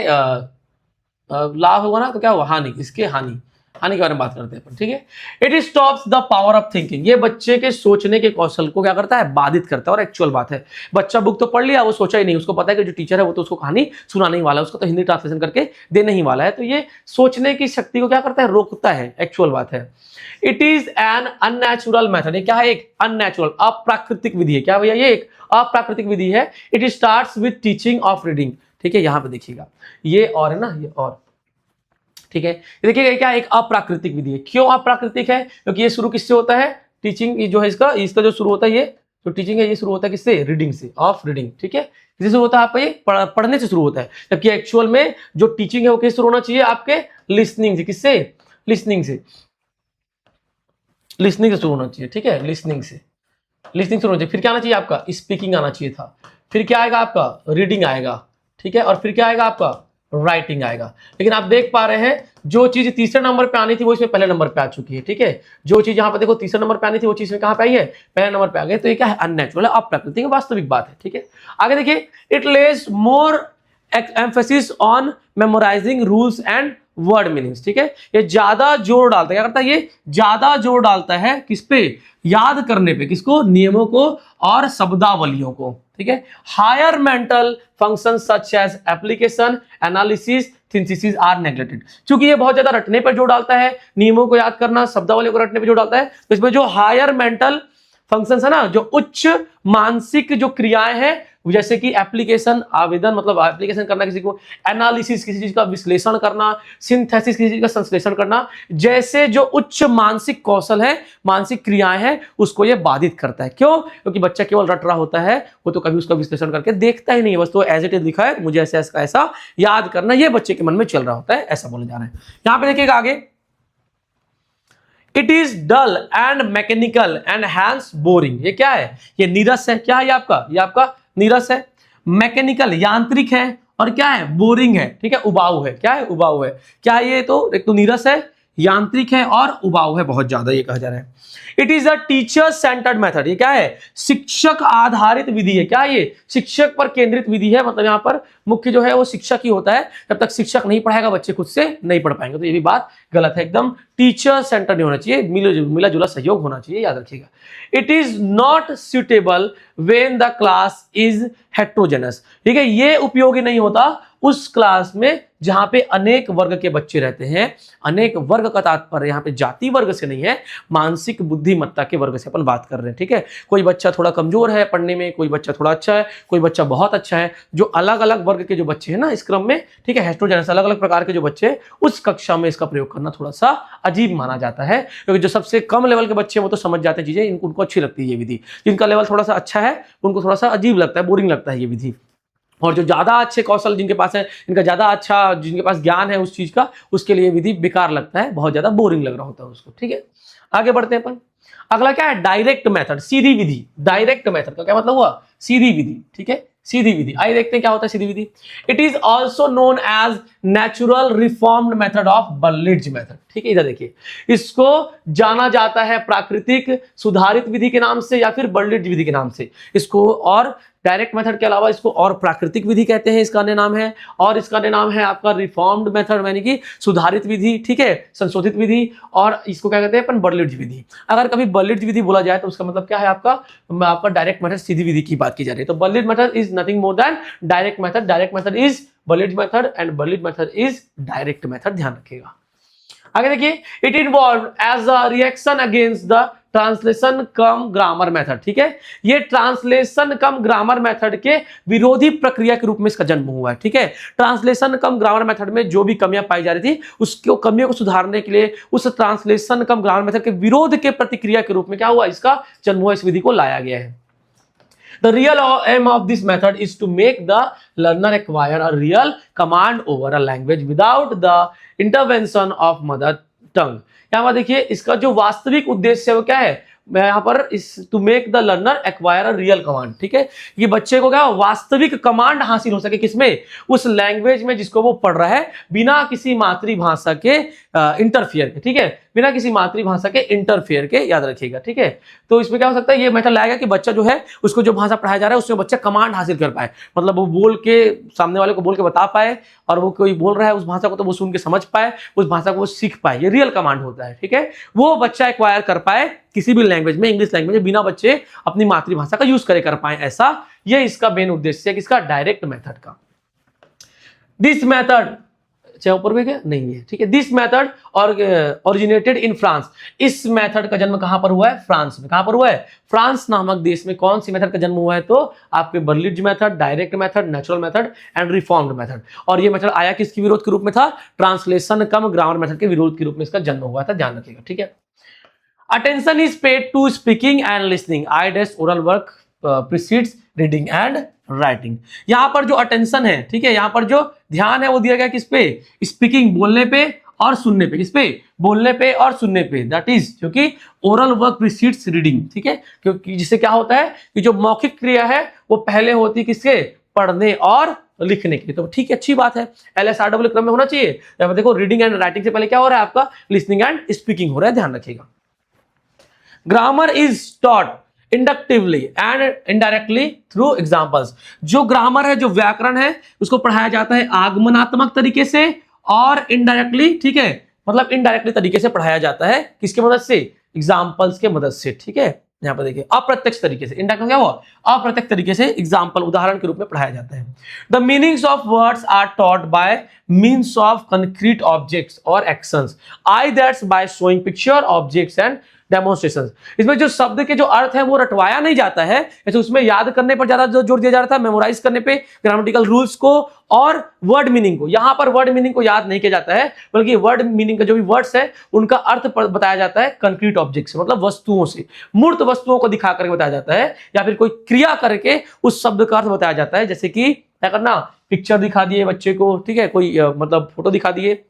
लाभ होगा ना तो क्या हुआ, हानि, इसके हानि, आने के बारे में बात करते हैं, ठीक है। It stops the power of thinking, ये बच्चे के सोचने के कौशल को क्या करता है, बाधित करता है। और एक्चुअल बात है, बच्चा बुक तो पढ़ लिया, वो सोचा ही नहीं, उसको पता है कि जो टीचर है वो तो उसको कहानी सुनाने ही वाला है, उसको तो हिंदी ट्रांसलेशन करके देने ही वाला है, तो ये सोचने की शक्ति को क्या करता है, रोकता है। एक्चुअल बात है। It is N unnatural method, ये क्या है, एक अननेचुरल अप्राकृतिक विधि है। क्या भैया, ये एक अप्राकृतिक विधि है। It starts with teaching of reading, ठीक है। यहां पे देखिएगा ये और है ना, ये और, ठीक है। देखिएगा क्या एक अप्राकृतिक विधि है। क्यों अप्राकृतिक है, क्योंकि ये शुरू किससे होता है, टीचिंग जो है इसका जो शुरू होता है, ये जो टीचिंग है ये शुरू होता है किससे, रीडिंग से, ऑफ रीडिंग, ठीक है। किससे शुरू होता है, आपका ये पढ़ने से शुरू होता है, जबकि एक्चुअल में जो टीचिंग है वो किससे शुरू होना चाहिए, आपके लिसनिंग से। किससे, लिसनिंग से, लिसनिंग से शुरू होना चाहिए, ठीक है। लिसनिंग से शुरू होना चाहिए। फिर क्या आना चाहिए आपका, स्पीकिंग आना चाहिए था। फिर क्या आएगा आपका, रीडिंग आएगा, ठीक है। और फिर क्या आएगा आपका, राइटिंग आएगा। लेकिन आप देख पा रहे हैं जो चीज तीसरे नंबर पे आनी थी वो इसमें पहले नंबर पे आ चुकी है, ठीक है। जो चीज यहां पे देखो तीसरे नंबर पे आनी थी वो चीज में कहां पे आई है, पहले नंबर पे आ गई। तो ये क्या है, अननेचुरल है, अप्राकृतिक, वास्तविक बात है, ठीक है। आगे देखिए, it lays more emphasis on memorising rules and word meanings, ठीक है। ये ज्यादा जोर डालता है, क्या करता है, ये ज्यादा जोर डालता है किस पे, याद करने पे, किसको, नियमों को और शब्दावलियों को, ठीक है। Higher mental function such as application, analysis, synthesis are neglected. क्योंकि ये बहुत ज्यादा रटने पर जोर डालता है, नियमों को याद करना, शब्दावलियों को रटने पर जोर डालता है, तो इसमें जो हायर मेंटल फंक्शंस है ना, जो उच्च मानसिक जो क्रियाएं हैं, जैसे कि एप्लीकेशन, आवेदन मतलब एप्लीकेशन करना किसी को, एनालिसिस किसी चीज का विश्लेषण करना, सिंथेसिस किसी चीज का संश्लेषण करना, जैसे जो उच्च मानसिक कौशल है, मानसिक क्रियाएं हैं, उसको ये बाधित करता है। क्यों, क्योंकि बच्चा केवल रट रहा होता है, वो तो कभी उसका विश्लेषण करके देखता ही नहीं है, बस तो एज इट इज लिखा है, मुझे ऐसा ऐसा याद करना, ये बच्चे के मन में चल रहा होता है, ऐसा बोले जा रहे हैं। यहां पे देखिएगा आगे, it is dull and mechanical and hence boring. ये क्या है, ये नीरस है। क्या है ये आपका नीरस है, मैकेनिकल यांत्रिक है, और क्या है, बोरिंग है, ठीक है, उबाऊ है। क्या है, उबाऊ है। क्या है ये, तो एक तो नीरस है, यांत्रिक है और उबाऊ है, बहुत ज्यादा ये कहा जा रहा है। It is a teacher centred method, ये क्या है, शिक्षक आधारित विधि है। क्या ये, शिक्षक पर केंद्रित विधि है, मतलब यहाँ पर मुख्य जो है वो शिक्षक ही होता है। जब तक शिक्षक नहीं पढ़ाएगा बच्चे खुद से नहीं पढ़ पाएंगे, तो ये भी बात गलत है एकदम। टीचर सेंटर्ड नहीं होना चाहिए, मिला जुला सहयोग होना चाहिए, याद रखिएगा। It is not suitable when the class is heterogeneous, ठीक है। ये उपयोगी नहीं होता उस क्लास में जहां पे अनेक वर्ग के बच्चे रहते हैं। अनेक वर्ग का तात्पर्य यहाँ पे जाति वर्ग से नहीं है, मानसिक बुद्धिमत्ता के वर्ग से अपन बात कर रहे हैं, ठीक है। कोई बच्चा थोड़ा कमजोर है पढ़ने में, कोई बच्चा थोड़ा अच्छा है, कोई बच्चा बहुत अच्छा है। जो अलग अलग वर्ग के जो बच्चे हैं ना इस क्रम में, ठीक है, हेट्रोजेनस अलग अलग प्रकार के जो बच्चे हैं, उस कक्षा में इसका प्रयोग करना थोड़ा सा अजीब माना जाता है। क्योंकि जो सबसे कम लेवल के बच्चे हैं वो तो समझ जाते हैं चीजें, उनको अच्छी लगती है ये विधि। जिनका लेवल थोड़ा सा अच्छा है उनको थोड़ा सा अजीब लगता है, बोरिंग लगता है ये विधि। और जो ज्यादा अच्छे कौशल जिनके पास है, इनका ज्यादा अच्छा, जिनके पास ज्ञान है उस चीज का, उसके लिए विधि बेकार लगता है, बहुत ज्यादा बोरिंग लग रहा होता है उसको, ठीक है। आगे बढ़ते हैं अपन। अगला क्या है, डायरेक्ट मेथड, सीधी विधि। डायरेक्ट मेथड का क्या मतलब हुआ, सीधी विधि, ठीक है, सीधी विधि। आइए देखते हैं क्या होता है सीधी विधि। It is also known as natural reformed method of Berlitz method, ठीक है। इधर देखिए, इसको जाना जाता है प्राकृतिक सुधारित विधि के नाम से या फिर बर्लिट्ज विधि के नाम से। इसको और डायरेक्ट मेथड के अलावा इसको और प्राकृतिक विधि कहते हैं, इसका अन्य नाम है। और इसका अन्य नाम है आपका रिफॉर्म्ड मेथड, यानी कि सुधारित विधि, ठीक है, संशोधित विधि। और इसको क्या कहते हैं अपन, बर्लिट्ज विधि। अगर कभी बर्लिट्ज विधि बोला जाए तो उसका मतलब क्या है, आपका डायरेक्ट मेथड, सीधी विधि की बात की जा रही है। तो Berlitz method is nothing more than direct method, direct method is Berlitz method and Berlitz method is direct method, ध्यान रखिएगा। आगे देखिए, it involve as a reaction against the translation cum grammar method, ठीक है। ये ट्रांसलेशन कम ग्रामर मेथड के विरोधी प्रक्रिया के रूप में इसका जन्म हुआ है, ठीक है। ट्रांसलेशन कम ग्रामर मेथड में जो भी कमियां पाई जा रही थी, उसको कमियों को सुधारने के लिए उस ट्रांसलेशन कम ग्रामर मेथड के विरोध के प्रतिक्रिया के रूप में क्या हुआ, इसका जन्म हुआ, इस विधि को लाया गया है। The real aim of this method is to make the learner acquire a real command over a language without the intervention of mother tongue। यहाँ पर देखिए, इसका जो वास्तविक उद्देश्य है वो क्या है, यहाँ पर is to make the learner acquire a real command, ठीक है। ये बच्चे को क्या वास्तविक कमांड हासिल हो सके, किसमें, उस लैंग्वेज में जिसको वो पढ़ रहा है, बिना किसी मातृभाषा के इंटरफियर के, ठीक है, बिना किसी मातृभाषा के इंटरफेयर के, याद रखिएगा, ठीक है। तो इसमें क्या हो सकता है, ये मेथड लाएगा कि बच्चा जो है उसको जो भाषा पढ़ाया जा रहा है उसमें बच्चा कमांड हासिल कर पाए, मतलब वो बोल के सामने वाले को बोल के बता पाए, और वो कोई बोल रहा है उस भाषा को तो वो सुन के समझ पाए, उस भाषा को वो सीख पाए, ये रियल कमांड होता है, ठीक है। वो बच्चा एक्वायर कर पाए किसी भी लैंग्वेज में, इंग्लिश लैंग्वेज में, बिना बच्चे अपनी मातृभाषा का यूज कर पाए, ऐसा ये इसका मेन उद्देश्य है किसका, डायरेक्ट मेथड का। दिस मेथड चाहे ऊपर भी क्या नहीं है, ठीक है। दिस मेथड और ओरिजिनेटेड इन फ्रांस, इस मेथड का जन्म कहां पर हुआ है, फ्रांस में। कहां पर हुआ है, फ्रांस नामक देश में। कौन सी मेथड का जन्म हुआ है, तो आपके Berlitz method, direct method, natural method and reformed method. और ये मेथड आया किसके विरोध के रूप में था, ट्रांसलेशन कम ग्रामर मेथड के विरोध के रूप में इसका जन्म हुआ था, ध्यान रखिएगा, ठीक है। Attention is paid to speaking and listening, ideas oral work precedes reading and writing. यहां पर जो अटेंशन है, ठीक है, यहां पर जो ध्यान है वो दिया गया किस पे, स्पीकिंग बोलने पे और सुनने पे, किस पे, बोलने पे और सुनने पे, दैट इज क्योंकि ओरल वर्क प्रीसीड्स रीडिंग, ठीक है, क्योंकि जिससे क्या होता है कि जो मौखिक क्रिया है वो पहले होती है किसके, पढ़ने और लिखने के लिए। तो ठीक है, अच्छी बात है, LSRW क्रम में होना चाहिए। देखो रीडिंग एंड राइटिंग से पहले क्या हो रहा है आपका, लिसनिंग एंड स्पीकिंग हो रहा है, ध्यान रखिएगा। Grammar is taught inductively and indirectly through examples. जो ग्रामर है, जो व्याकरण है, उसको पढ़ाया जाता है आगमनात्मक तरीके से और इनडायरेक्टली, ठीक है, मतलब इनडायरेक्टली तरीके से पढ़ाया जाता है, किसकी मदद से, एग्जाम्पल्स के मदद से, ठीक है। यहां पर देखिए अप्रत्यक्ष तरीके से, इनडायरेक्ट क्या हुआ, अप्रत्यक्ष तरीके से एग्जाम्पल, उदाहरण के रूप में पढ़ाया जाता है। The meanings of words are taught by means of concrete objects और actions, I that's by showing picture objects and demonstration. इसमें जो शब्द के जो अर्थ है वो रटवाया नहीं जाता है, जैसे उसमें याद करने पर ज्यादा जोर दिया जा रहा था, मेमोराइज करने पे, ग्रामेटिकल रूल्स को और वर्ड मीनिंग को। यहां पर वर्ड मीनिंग को याद नहीं किया जाता है, बल्कि वर्ड मीनिंग का जो भी वर्ड्स है उनका अर्थ बताया जाता है कंक्रीट ऑब्जेक्ट से, मतलब वस्तुओं से, मूर्त वस्तुओं को दिखा करके बताया जाता है, या फिर कोई क्रिया करके उस शब्द का अर्थ बताया जाता है। जैसे कि क्या करना, पिक्चर दिखा दिए बच्चे को, ठीक है, कोई मतलब फोटो दिखा दिए,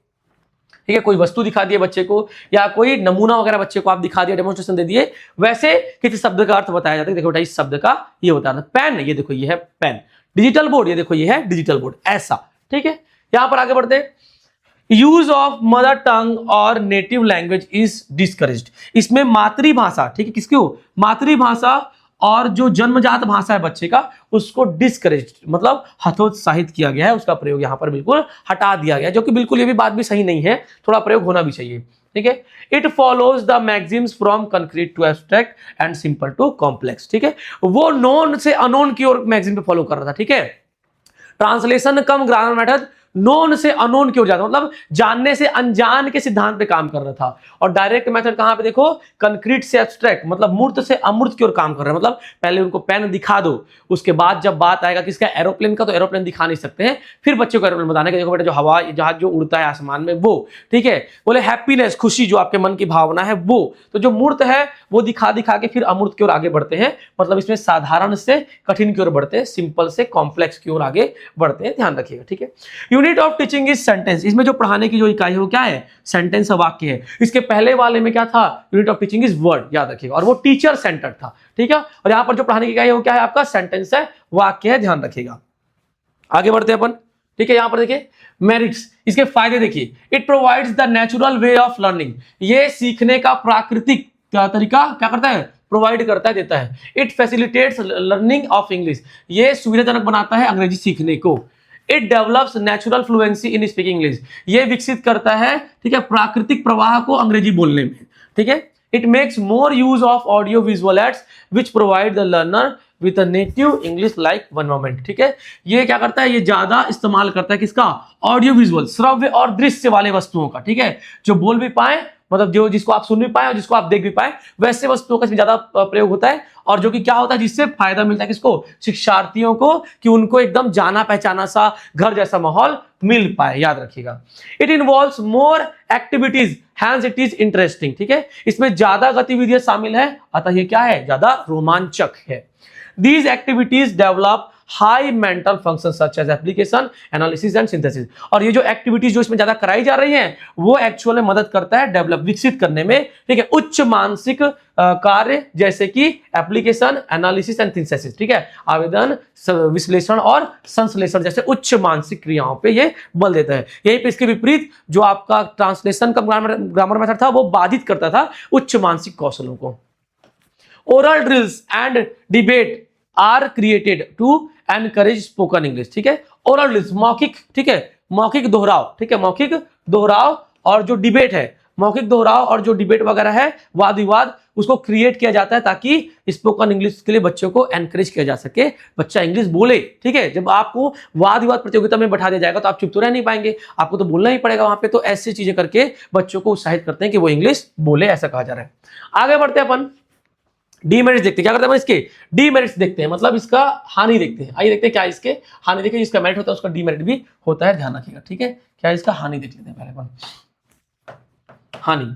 ठीक है, कोई वस्तु दिखा दिए बच्चे को, या कोई नमूना वगैरह बच्चे को आप दिखा दिया, डेमोन्स्ट्रेशन दे दिए, वैसे किसी शब्द का अर्थ बताया जाता है। देखो बेटा इस शब्द का ये होता है पेन, ये देखो ये है पेन, डिजिटल बोर्ड, ये देखो ये है डिजिटल बोर्ड, ऐसा, ठीक है। यहां पर आगे बढ़ते, यूज ऑफ मदर टंग और नेटिव लैंग्वेज इज डिस्करेज्ड। इसमें मातृभाषा, ठीक है, किसकी हो, मातृभाषा और जो जन्मजात भाषा है बच्चे का, उसको डिस्करेज मतलब हतोत्साहित किया गया है, उसका प्रयोग यहां पर बिल्कुल हटा दिया गया है, जो कि बिल्कुल ये भी बात भी सही नहीं है, थोड़ा प्रयोग होना भी चाहिए, ठीक है। It follows the maxims from concrete to abstract and simple to complex, ठीक है, वो नोन से अनोन की ओर मैक्सिम पे फॉलो कर रहा था, ठीक है। Translation cum grammar method known से अनोन की ओर जाता, मतलब जानने से अनजान के सिद्धांत पे काम कर रहा था। और डायरेक्ट मेथड कहां पे, देखो कंक्रीट से एब्स्ट्रैक्ट, मतलब मूर्त से अमूर्त की ओर काम कर रहा है, मतलब पहले उनको पेन दिखा दो, उसके बाद जब बात आएगा किसका, एरोप्लेन का, तो एरोप्लेन दिखा नहीं सकते हैं, फिर बच्चे को एरोप्लेन बताने का, देखो बेटा जो हवा जहाज जो उड़ता है आसमान में वो, ठीक है, बोले हैप्पीनेस, खुशी, जो आपके मन की भावना है वो, तो जो मूर्त है वो दिखा दिखा के फिर अमूर्त की ओर आगे बढ़ते हैं, मतलब इसमें साधारण से कठिन की ओर बढ़ते हैं, सिंपल से कॉम्प्लेक्स की ओर आगे बढ़ते हैं, ध्यान रखिएगा, ठीक है। Unit of teaching is sentence, इसमें जो पढ़ाने की जो इकाई है वो क्या है, सेंटेंस, वाक्य है। इसके पहले वाले में क्या था, unit of teaching is word, याद रखिएगा, और वो टीचर सेंटर्ड था, ठीक है। और यहां पर जो पढ़ाने की इकाई है वो क्या है, आपका सेंटेंस है, वाक्य है, ध्यान रखिएगा। आगे बढ़ते हैं अपन, ठीक है। यहां पर देखिए मेरिट्स, इसके फायदे देखिए, it provides the natural way of learning, ये सीखने का प्राकृतिक तरीका क्या करता है, प्रोवाइड करता है, देता है। It facilitates learning of English, ये सुविधाजनक बनाता है अंग्रेजी सीखने को। It develops natural fluency in speaking English, ये विकसित करता है, ठीक है, प्राकृतिक प्रवाह को अंग्रेजी बोलने में, ठीक है। It makes more use of audio visual aids which provide the learner with a native English like one moment, ठीक है। ये क्या करता है, ये ज्यादा इस्तेमाल करता है किसका, ऑडियो विजुअल, श्रव्य और दृश्य वाले वस्तुओं का, ठीक है, जो बोल भी पाए, मतलब जो जिसको आप सुन भी पाए और जिसको आप देख भी पाए, वैसे वस्तुओं का इसमें ज्यादा प्रयोग होता है। और जो कि क्या होता है, जिससे फायदा मिलता है किसको, शिक्षार्थियों को, कि उनको एकदम जाना पहचाना सा घर जैसा माहौल मिल पाए, याद रखिएगा। It involves more activities hence it is interesting, ठीक है, इसमें ज्यादा गतिविधियां शामिल है, अतः ये क्या है, ज्यादा रोमांचक है। These activities develop high mental function such as application, analysis and synthesis. और ये जो एक्टिविटीज जो इसमें ज्यादा कराई जा रही हैं वो एक्चुअली मदद करता है डेवलप विकसित करने में, ठीक है, उच्च मानसिक कार्य जैसे कि एप्लीकेशन, एनालिसिस एंड सिंथेसिस, ठीक है, आवेदन, विश्लेषण और संश्लेषण जैसे उच्च मानसिक क्रियाओं पे ये बल देता है। यही पे इसके विपरीत जो आपका ट्रांसलेशन का ग्रामर मेथड था वो बाधित करता था उच्च मानसिक कौशलों को। Oral drills and debate are created to encourage spoken English, ठीक है, ओरल ड्रिल्स मौखिक, ठीक है, मौखिक दोहराव, ठीक है, मौखिक दोहराव और जो डिबेट है, मौखिक दोहराव और जो डिबेट वगैरह है, वाद विवाद, उसको क्रिएट किया जाता है ताकि स्पोकन इंग्लिश के लिए बच्चों को एनकरेज किया जा सके, बच्चा इंग्लिश बोले, ठीक है। जब आपको वाद विवाद प्रतियोगिता में बैठा दिया जाएगा तो आप चुप तो रह नहीं पाएंगे, आपको तो बोलना ही पड़ेगा वहां पे। तो ऐसी चीजें करके बच्चों को उत्साहित करते हैं कि वो इंग्लिश बोले, ऐसा कहा जा रहा है। आगे बढ़ते हैं अपन, डीमेरिट्स देखते हैं। क्या करते हैं इसके डीमेरिट्स देखते हैं, मतलब इसका हानि देखते हैं। आइए देखते हैं क्या इसके हानि देखिए, जिसका मेरिट होता है उसका डीमेरिट भी होता है, ध्यान रखिएगा, ठीक है। क्या इसका हानि देख लेते हैं पहले अपन। हानि,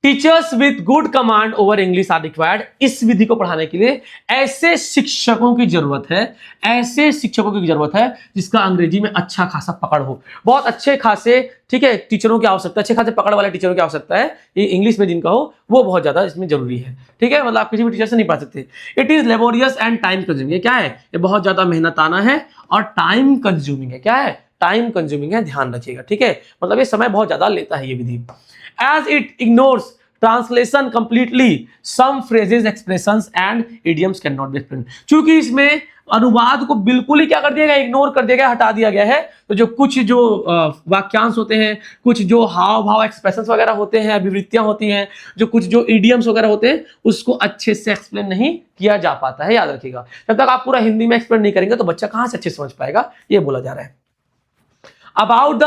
teachers with good command over English are required. इस विधि को पढ़ाने के लिए ऐसे शिक्षकों की जरूरत है, ऐसे शिक्षकों की जरूरत है जिसका अंग्रेजी में अच्छा खासा पकड़ हो, बहुत अच्छे खासे, ठीक है, टीचरों की आवश्यकता, अच्छे खासे पकड़ वाले टीचरों की आवश्यकता है। ये इंग्लिश में जिनका हो वो बहुत ज्यादा इसमें जरूरी है, ठीक है, मतलब आप किसी भी टीचर से नहीं पढ़ा सकते। It is laborious and time consuming. ये क्या है, ये बहुत ज्यादा मेहनताना है और टाइम कंज्यूमिंग है। क्या है, टाइम कंज्यूमिंग है, ध्यान रखिएगा, ठीक है, मतलब ये समय बहुत ज्यादा लेता है ये विधि। As it ignores translation completely, some phrases, expressions and idioms cannot be explained। चूंकि इसमें अनुवाद को बिल्कुल ही क्या कर दिया गया, इग्नोर कर दिया गया, हटा दिया गया है, तो जो कुछ जो वाक्यांश होते हैं, कुछ जो हाव भाव एक्सप्रेशंस वगैरह होते हैं, अभिवृत्तियां होती हैं, जो कुछ जो इडियम्स वगैरह होते हैं, उसको अच्छे से एक्सप्लेन नहीं किया जा पाता है, याद रखिएगा। जब तक आप पूरा हिंदी में एक्सप्लेन नहीं करेंगे तो बच्चा कहां से अच्छे समझ पाएगा, ये बोला जा रहा है। About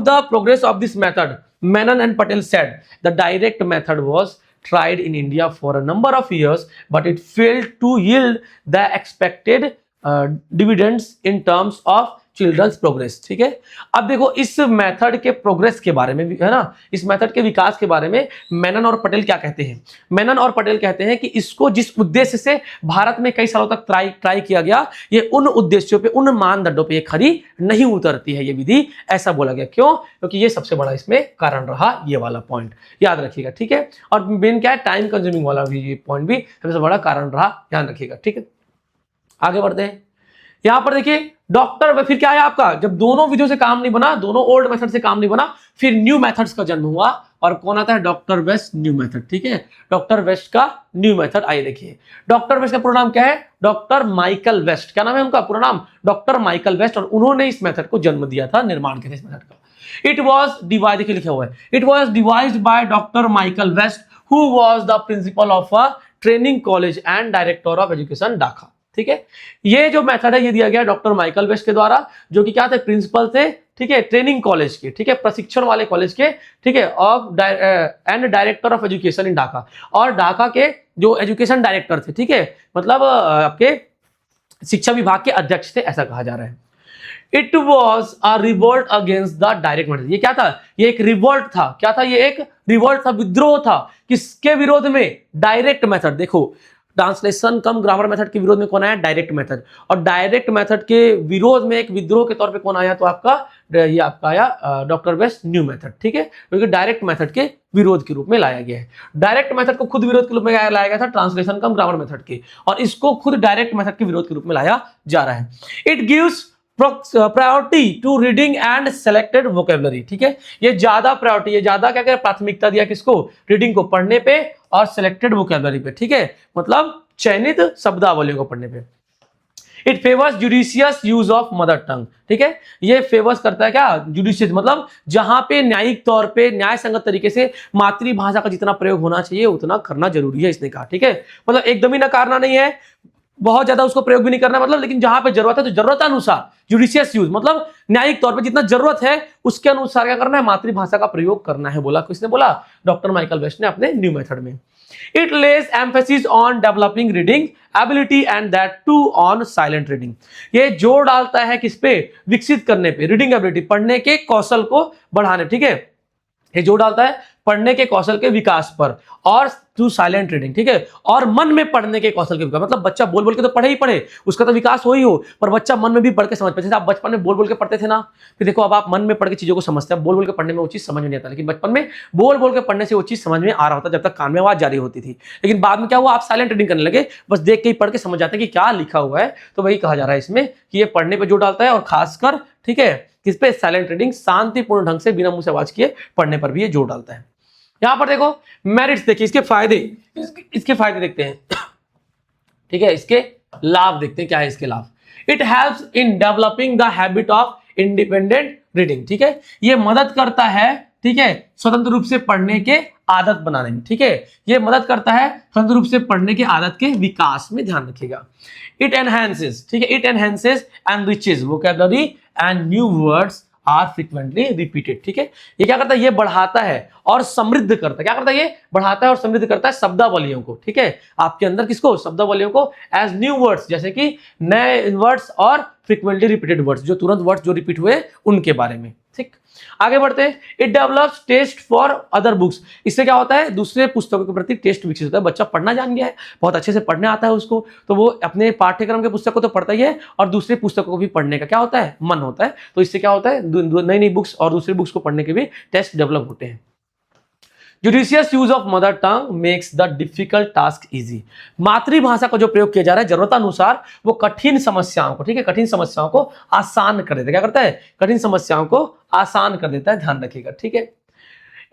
the progress of this method, Menon and Patel said the direct method was tried in India for a number of years, but it failed to yield the expected dividends in terms of children's progress, ठीक है। अब देखो इस method के progress के बारे में है ना, इस मेथड के विकास के बारे में मेनन और पटेल क्या कहते हैं। मेनन और पटेल कहते हैं कि इसको जिस उद्देश्य से भारत में कई सालों तक ट्राई किया गया, ये उन उद्देश्यों पे, उन मानदंडों पे ये खरी नहीं उतरती है ये विधि, ऐसा बोला गया। क्यों, क्योंकि ये सबसे बड़ा इसमें कारण रहा, ये वाला पॉइंट याद रखिएगा, ठीक है। और मेन क्या है, टाइम कंज्यूमिंग वाला भी ये पॉइंट भी सबसे बड़ा कारण रहा, ध्यान रखिएगा, ठीक है। आगे बढ़ते हैं, यहां पर देखिए डॉक्टर, फिर क्या है आपका, जब दोनों विधियों से काम नहीं बना, दोनों ओल्ड मेथड से काम नहीं बना, फिर न्यू मेथड्स का जन्म हुआ। और कौन आता है, डॉक्टर वेस्ट न्यू मेथड, ठीक है, डॉक्टर वेस्ट का न्यू मेथड। आइए देखिए, डॉक्टर वेस्ट का पूरा नाम क्या है, डॉक्टर माइकल वेस्ट। क्या नाम है उनका पूरा नाम, डॉक्टर माइकल वेस्ट। और उन्होंने इस मेथड को जन्म दिया था, निर्माण किया था इस मेथड का। इट वॉज डिवाइड, देखिए लिखा हुआ है, it was devised by doctor Michael West who was the principal of a training college and director of education Dhaka, ठीक है। ये जो मेथड है ये दिया गया डॉक्टर माइकल वेस्ट के द्वारा, जो कि क्या थे, प्रिंसिपल थे, ठीक है, ट्रेनिंग कॉलेज के, ठीक है, प्रशिक्षण वाले कॉलेज के, ठीक है, of and director of education in Dhaka. और ढाका के जो एजुकेशन डायरेक्टर थे, ठीक है, मतलब आपके शिक्षा विभाग के अध्यक्ष थे, ऐसा कहा जा रहा है। It was a revolt against the direct method. ये क्या था, ये एक रिवोल्ट था। क्या था, ये एक रिवोल्ट था, विद्रोह था। किसके विरोध में, डायरेक्ट मेथड। देखो ट्रांसलेशन कम ग्रामर मेथड के विरोध में कौन आया, डायरेक्ट मेथड। और डायरेक्ट मेथड के विरोध में एक विद्रोह के तौर पे कौन आया, तो आपका ये आपका आया डॉक्टर वेस्ट न्यू मेथड, ठीक है, क्योंकि डायरेक्ट मेथड के विरोध के रूप में लाया गया है। डायरेक्ट मेथड को खुद विरोध के रूप में लाया गया था ट्रांसलेशन कम ग्रामर मेथड के, और इसको खुद डायरेक्ट मेथड के विरोध के रूप में लाया जा रहा है। It gives priority to reading and selected vocabulary, ठीक है, ये ज्यादा प्रायोरिटी, ये ज्यादा क्या करें, प्राथमिकता दिया किसको, रीडिंग को, पढ़ने पे, और सिलेक्टेड वोकेबलरी पे, ठीक है, मतलब चयनित शब्दावलियों को पढ़ने पे। It favours judicious use of mother tongue, ठीक है, ये फेवर्स करता है क्या, जुडिशियस, मतलब जहां पे न्यायिक तौर पे, न्याय संगत तरीके से मातृभाषा का जितना प्रयोग होना चाहिए उतना करना जरूरी है, इसने कहा, ठीक है, मतलब एकदम ही नकारना नहीं है, बहुत ज्यादा उसको प्रयोग भी नहीं करना, मतलब लेकिन जहां पे जरूरत है तो जरूरत अनुसार जुडिशियस यूज, मतलब न्यायिक तौर पे जितना जरूरत है उसके अनुसार क्या करना है, मातृभाषा का प्रयोग करना है। बोला किसने, बोला डॉक्टर माइकल वेस्ट ने अपने न्यू मेथड में। It lays emphasis on developing reading ability and that too on silent reading. ये जोर डालता है किस पे, विकसित करने पे, रीडिंग एबिलिटी, पढ़ने के कौशल को बढ़ाने, ठीक है, ये जोर डालता है पढ़ने के कौशल के विकास पर, और टू साइलेंट रीडिंग, ठीक है। और मन में पढ़ने के कौशल के विकास, मतलब बच्चा बोल बोल के तो पढ़े ही पढ़े, उसका तो विकास हो ही हो, पर बच्चा मन में भी पढ़ के समझ पाए। जैसे आप बचपन में बोल बोल के पढ़ते थे ना, फिर देखो अब आप मन में पढ़ के चीजों को समझते हैं। बोल बोल के पढ़ने में वो चीज समझ में नहीं आता, लेकिन बचपन में बोल बोल के पढ़ने से वो चीज समझ में आ रहा होता जब तक कान में आवाज जारी होती थी। लेकिन बाद में क्या हुआ, आप साइलेंट रीडिंग करने लगे, बस देख के ही पढ़ के समझ जाते हैं कि क्या लिखा हुआ है। तो वही कहा जा रहा है इसमें कि ये पढ़ने पे जोर डालता है, और खासकर ठीक है किस पे, साइलेंट रीडिंग, शांतिपूर्ण ढंग से बिना मुंह से आवाज किए पढ़ने पर भी ये जोर डालता है। यहां पर देखो मेरिट्स, देखिए इसके फायदे, इसके फायदे देखते हैं, ठीक है। इसके लाभ देखते हैं क्या है इसके लाभ। It helps in developing the habit of independent reading, ठीक है। ये मदद करता है, ठीक है, स्वतंत्र रूप से पढ़ने के आदत बनाने में, ठीक है। ये मदद करता है स्वतंत्र रूप से पढ़ने के आदत के विकास में, ध्यान रखिएगा। इट एनहांसेस, ठीक है, it enhances enriches vocabulary and new words are frequently repeated, ठीक है। ये क्या करता है, ये बढ़ाता है और समृद्ध करता है। क्या करता है, ये बढ़ाता है और समृद्ध करता है शब्दावलियों को, ठीक है। आपके अंदर किसको, शब्दावलियों को, एज न्यू वर्ड्स, जैसे कि नए वर्ड्स और फ्रीक्वेंटली रिपीटेड वर्ड्स, जो तुरंत वर्ड्स जो रिपीट हुए उनके बारे में, ठीक। आगे बढ़ते हैं। It develops taste for other books, इससे क्या होता है, दूसरे पुस्तकों के प्रति टेस्ट विकसित होता है। बच्चा पढ़ना जान गया है, बहुत अच्छे से पढ़ने आता है उसको, तो वो अपने पाठ्यक्रम के पुस्तक को तो पढ़ता ही है, और दूसरे पुस्तकों को भी पढ़ने का क्या होता है, मन होता है। तो इससे क्या होता है, नई नई बुक्स और दूसरी बुक्स को पढ़ने के भी टेस्ट डेवलप होते हैं। Judicious use of mother tongue makes the difficult task easy, मातृभाषा का जो प्रयोग किया जा रहा है जरूरतानुसार, वो कठिन समस्याओं को, ठीक है, कठिन समस्याओं को आसान कर देता है। क्या करता है, कठिन समस्याओं को आसान कर देता है, ध्यान रखिएगा, ठीक है।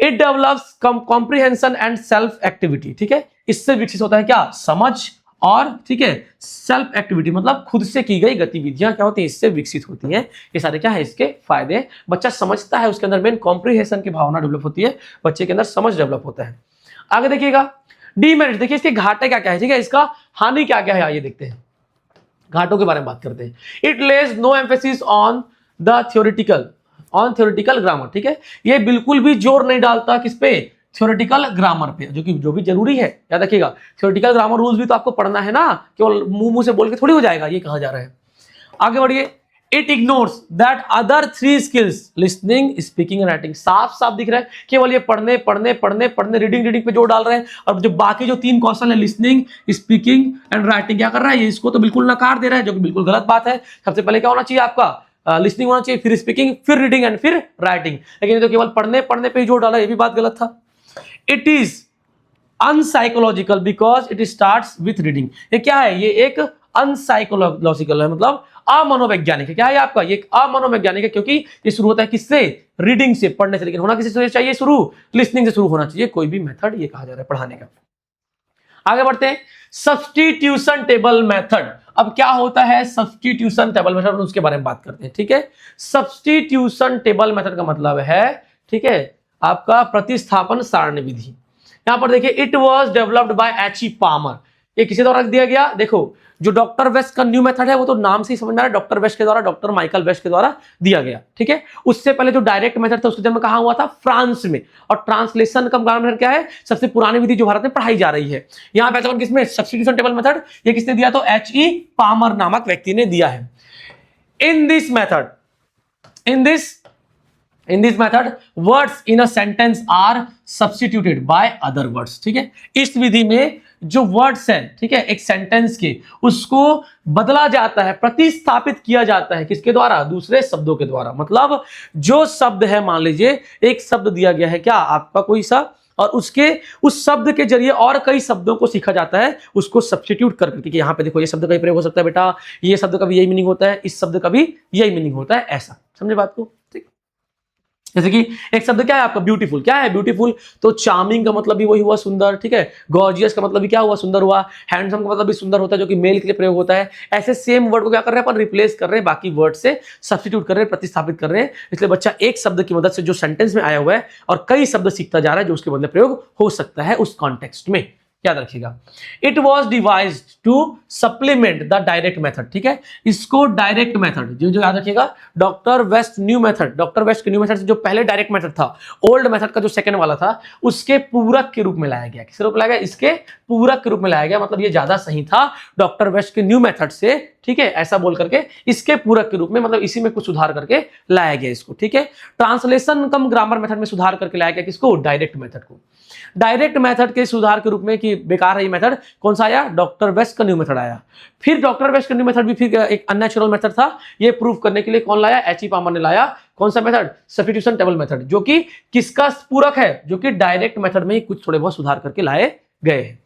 It develops comprehension and self activity, ठीक है। इससे विकसित होता है क्या, समझ और, ठीक है, सेल्फ एक्टिविटी, मतलब खुद से की गई गतिविधियां क्या होती हैं, इससे विकसित होती हैं। ये सारे क्या है इसके फायदे। बच्चा समझता है, उसके अंदर मेन कॉम्प्रिहेंशन की भावना डेवलप होती है, बच्चे के अंदर समझ डेवलप होता है। आगे देखिएगा डीमेरिट, देखिए इसके घाटे क्या क्या है, ठीक है, इसका हानि क्या क्या है, आइए देखते हैं, घाटों के बारे में बात करते हैं। It lays no emphasis on the theoretical grammar, ठीक है। ये बिल्कुल भी जोर नहीं डालता किस पे, थ्योरेटिकल ग्रामर पे, जो भी जरूरी है, याद रखिएगा। थ्योरेटिकल ग्रामर रूल्स भी तो आपको पढ़ना है ना, केवल मुंह से बोल के थोड़ी हो जाएगा, ये कहा जा रहा है। आगे बढ़िए। It ignores that other 3 skills, listening, speaking and writing, साफ साफ दिख रहा है केवल ये पढ़ने रीडिंग पे जोर डाल रहे हैं, और जो बाकी जो 3 कौशल है, लिसनिंग, स्पीकिंग एंड राइटिंग, क्या कर रहा है, ये इसको तो बिल्कुल नकार दे रहा है, जो कि बिल्कुल गलत बात है। सबसे पहले क्या होना चाहिए आपका, लिसनिंग होना चाहिए, फिर स्पीकिंग, फिर रीडिंग एंड फिर राइटिंग, लेकिन ये तो केवल पढ़ने पे ही जोर डाला, ये भी बात गलत था। It is unpsychological because it starts with reading, ये क्या है, ये एक अनसाइकोलॉजिकल है, मतलब अमनोवैज्ञानिक है। क्या है आपका, ये अमनोवैज्ञानिक है, क्योंकि ये शुरू होता है किससे, रीडिंग से, पढ़ने से, लेकिन होना किससे चाहिए शुरू, लिसनिंग से शुरू होना चाहिए कोई भी मेथड, ये कहा जा रहा है पढ़ाने का। आगे बढ़ते हैं। सब्स्टिट्यूशन टेबल मेथड, अब क्या होता है सब्स्टिट्यूशन टेबल मेथड, उसके बारे में बात करते हैं, ठीक है। सब्स्टिट्यूशन टेबल मेथड का मतलब है, ठीक है, आपका प्रतिस्थापन सारणी विधि। यहां पर देखिए, it was developed by H E. Palmer, ये किसी द्वारा दिया गया, देखो जो डॉक्टर वेस्ट का न्यू मेथड है वो तो नाम से ही समझ में आ रहा है, डॉक्टर वेस्ट के द्वारा, डॉक्टर माइकल वेस्ट के द्वारा दिया गया, ठीक है। उससे पहले जो डायरेक्ट मेथड था उसका जन्म कहां हुआ था, फ्रांस में, और ट्रांसलेशन का कारण क्या है, सबसे पुरानी विधि जो भारत में पढ़ाई जा रही है। यहां पहचान किसमें, सब्स्टिट्यूशन टेबल मेथड, ये किसने दिया, तो एच.ई. पामर नामक व्यक्ति ने दिया है। In this method words in a sentence are substituted by other words, ठीक है। इस विधि में जो वर्ड्स हैं, ठीक है, एक सेंटेंस के, उसको बदला जाता है, प्रतिस्थापित किया जाता है, किसके द्वारा, दूसरे शब्दों के द्वारा। मतलब जो शब्द है, मान लीजिए एक शब्द दिया गया है क्या आपका कोई सा, और उस शब्द के जरिए और कई शब्दों को सीखा जाता है, उसको सब्स्टिट्यूट करके, कि यहाँ पे देखो ये शब्द का प्रयोग हो सकता है बेटा, ये शब्द का भी यही मीनिंग होता है, इस शब्द का भी यही मीनिंग होता है, ऐसा समझे बात को, ठीक। जैसे कि एक शब्द क्या है आपका, ब्यूटीफुल, क्या है ब्यूटीफुल, तो चार्मिंग का मतलब भी वही हुआ, सुंदर, ठीक है। गॉर्जियस का मतलब भी क्या हुआ, सुंदर हुआ। हैंडसम का मतलब भी सुंदर होता है, जो कि मेल के लिए प्रयोग होता है। ऐसे सेम वर्ड को क्या कर रहे हैं अपन, रिप्लेस कर रहे हैं, बाकी वर्ड से सब्स्टिट्यूट कर रहे हैं, प्रतिस्थापित कर रहे हैं। इसलिए बच्चा एक शब्द की मदद से जो सेंटेंस में आया हुआ है और कई शब्द सीखता जा रहा है, जो उसके बदले प्रयोग हो सकता है उस कॉन्टेक्स्ट में, याद रखिएगा। It was devised to supplement the direct method, ठीक है। इसको डायरेक्ट मेथड जो याद रखिएगा, डॉक्टर वेस्ट के न्यू मेथड से जो पहले डायरेक्ट मेथड था, ओल्ड मेथड का जो सेकंड वाला था, उसके पूरक के रूप में लाया गया। किस रूप में लाया गया, इसके पूरक के रूप में लाया गया, मतलब ये ज्यादा सही था डॉक्टर वेस्ट के न्यू मेथड से, ठीक है, ऐसा बोल करके इसके पूरक के रूप में, मतलब इसी में कुछ सुधार करके लाया गया इसको, ठीक है। ट्रांसलेशन कम ग्रामर मेथड में सुधार करके लाया गया किसको, डायरेक्ट मेथड को। डायरेक्ट मेथड के सुधार के रूप में कि बेकार है ये मेथड, कौन सा आया, डॉक्टर वेस्ट का न्यू मेथड आया। फिर डॉक्टर वेस्ट का न्यू मेथड भी फिर एक अननेचुरल मेथड था, ये प्रूव करने के लिए कौन लाया, एच ई पामर ने लाया, कौन सा मेथड, सब्स्टिट्यूशन टेबल मेथड, जो कि किसका पूरक है, जो कि डायरेक्ट मेथड में ही कुछ थोड़े बहुत सुधार करके लाए गए हैं।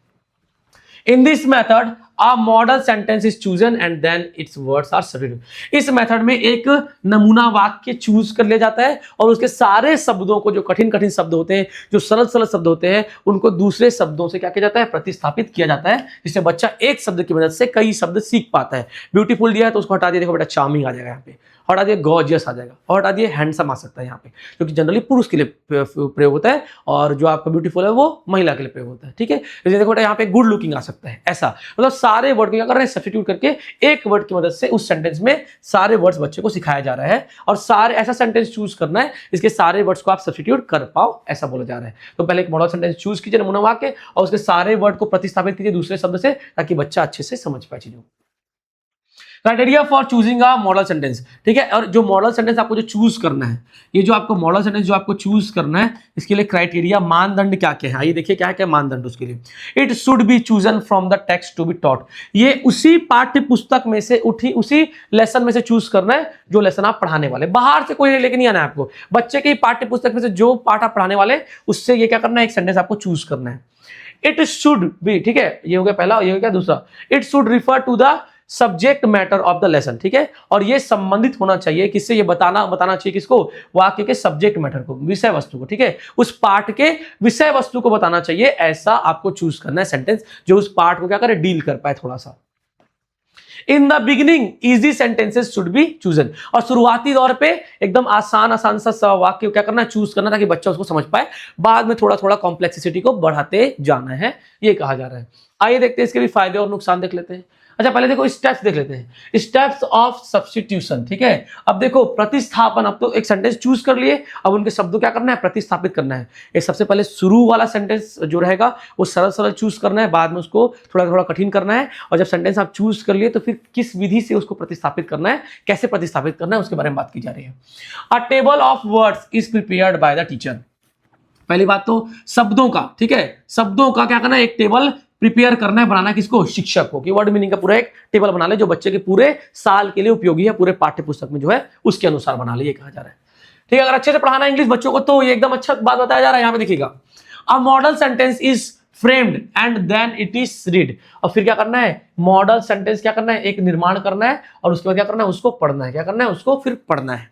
In this method, a model sentence is chosen and then its words are substituted। इस मेथड में एक नमूना वाक्य चूज कर लिया जाता है और उसके सारे शब्दों को, जो कठिन कठिन शब्द होते हैं, जो सरल सरल शब्द होते हैं, उनको दूसरे शब्दों से क्या किया जाता है, प्रतिस्थापित किया जाता है, जिससे बच्चा एक शब्द की मदद से कई शब्द सीख पाता है। ब्यूटीफुल दिया है तो उसको हटा दिया, देखो बेटा चार्मिंग आ जाएगा यहाँ पे, हटा दिए गॉर्जियस आ जाएगा, और हटा दिए हैंडसम आ सकता है यहाँ पे, क्योंकि जनरली पुरुष के लिए प्रयोग होता है, और जो आपका ब्यूटीफुल है वो महिला के लिए प्रयोग होता है, ठीक है। जैसे देखो बेटा यहाँ पे गुड लुकिंग आ सकता है, ऐसा मतलब सारे वर्ड को क्या कर रहे हैं, सब्स्टिट्यूट करके एक वर्ड की मदद से उस सेंटेंस में सारे वर्ड्स बच्चे को सिखाया जा रहा है, और सारे ऐसा सेंटेंस चूज करना है इसके सारे वर्ड्स को आप सब्स्टिट्यूट कर पाओ, ऐसा बोला जा रहा है। तो पहले एक मॉडल सेंटेंस चूज कीजिए, नमूना वाक्य, और उसके सारे वर्ड को प्रतिस्थापित कीजिए दूसरे शब्द से, ताकि बच्चा अच्छे से समझ पाए चीजों। Criteria for choosing a model sentence, ठीक है। और जो मॉडल सेंटेंस आपको जो चूज करना है, ये जो आपको मॉडल सेंटेंस जो आपको चूज करना है, इसके लिए क्राइटेरिया, मानदंड क्या क्या है, ये देखिए क्या क्या मानदंड उसके लिए। It should be chosen from the text to be taught, ये उसी पाठ्य पुस्तक में से उसी लेसन में से चूज करना है जो लेसन आप पढ़ाने वाले, बाहर से कोई लेके नहीं आना है आपको, बच्चे के पाठ्य पुस्तक में से जो पाठ आप पढ़ाने वाले उससे ये क्या करना है, एक सेंटेंस आपको चूज करना है। इट शुड बी, ठीक है, ये हो गया पहला, ये हो गया दूसरा, it should refer to the subject matter of the lesson, ठीक है, और ये संबंधित होना चाहिए किससे, ये बताना चाहिए किसको, वाक्य के सब्जेक्ट मैटर को, विषय वस्तु को, ठीक है, उस पाठ के विषय वस्तु को बताना चाहिए, ऐसा आपको चूज करना है सेंटेंस जो उस पाठ को क्या करे, डील कर पाए थोड़ा सा। In the beginning easy sentences should be chosen, और शुरुआती दौर पे एकदम आसान सा वाक्य क्या करना है, चूज करना, ताकि बच्चा उसको समझ पाए, बाद में थोड़ा थोड़ा कॉम्प्लेक्सिटी को बढ़ाते जाना है, ये कहा जा रहा है। आइए देखते हैं इसके भी फायदे और नुकसान देख लेते हैं। अच्छा पहले देखो स्टेप्स देख लेते हैं, स्टेप्स ऑफ सब्स्टिट्यूशन, ठीक है। अब देखो प्रतिस्थापन, अब तो एक सेंटेंस चूज कर लिए, अब उनके शब्दों क्या करना है, प्रतिस्थापित करना है। एक सबसे पहले शुरू वाला सेंटेंस जो रहेगा वो सरल सरल चूज करना है, बाद में उसको थोड़ा थोड़ा कठिन करना है, और जब सेंटेंस आप चूज कर लिए तो फिर किस विधि से उसको प्रतिस्थापित करना है, कैसे प्रतिस्थापित करना है, उसके बारे में बात की जा रही है। अ table of words is prepared by the teacher, पहली बात तो शब्दों का, ठीक है, शब्दों का क्या करना है, एक टेबल प्रिपेयर करना है, बनाना है किसको, शिक्षक को, कि वर्ड मीनिंग का पूरा एक टेबल बना ले जो बच्चे के पूरे साल के लिए उपयोगी है, पूरे पाठ्य पुस्तक में जो है उसके अनुसार बना ले, ये कहा जा रहा है, ठीक है। अगर अच्छे से पढ़ाना है इंग्लिश बच्चों को तो ये एकदम अच्छा बात बताया जा रहा है, यहां पे देखिएगा, a model sentence is framed and then it is read, और फिर क्या करना है, मॉडल सेंटेंस क्या करना है, एक निर्माण करना है, और उसके बाद क्या करना है, उसको पढ़ना है, क्या करना है, उसको फिर पढ़ना है।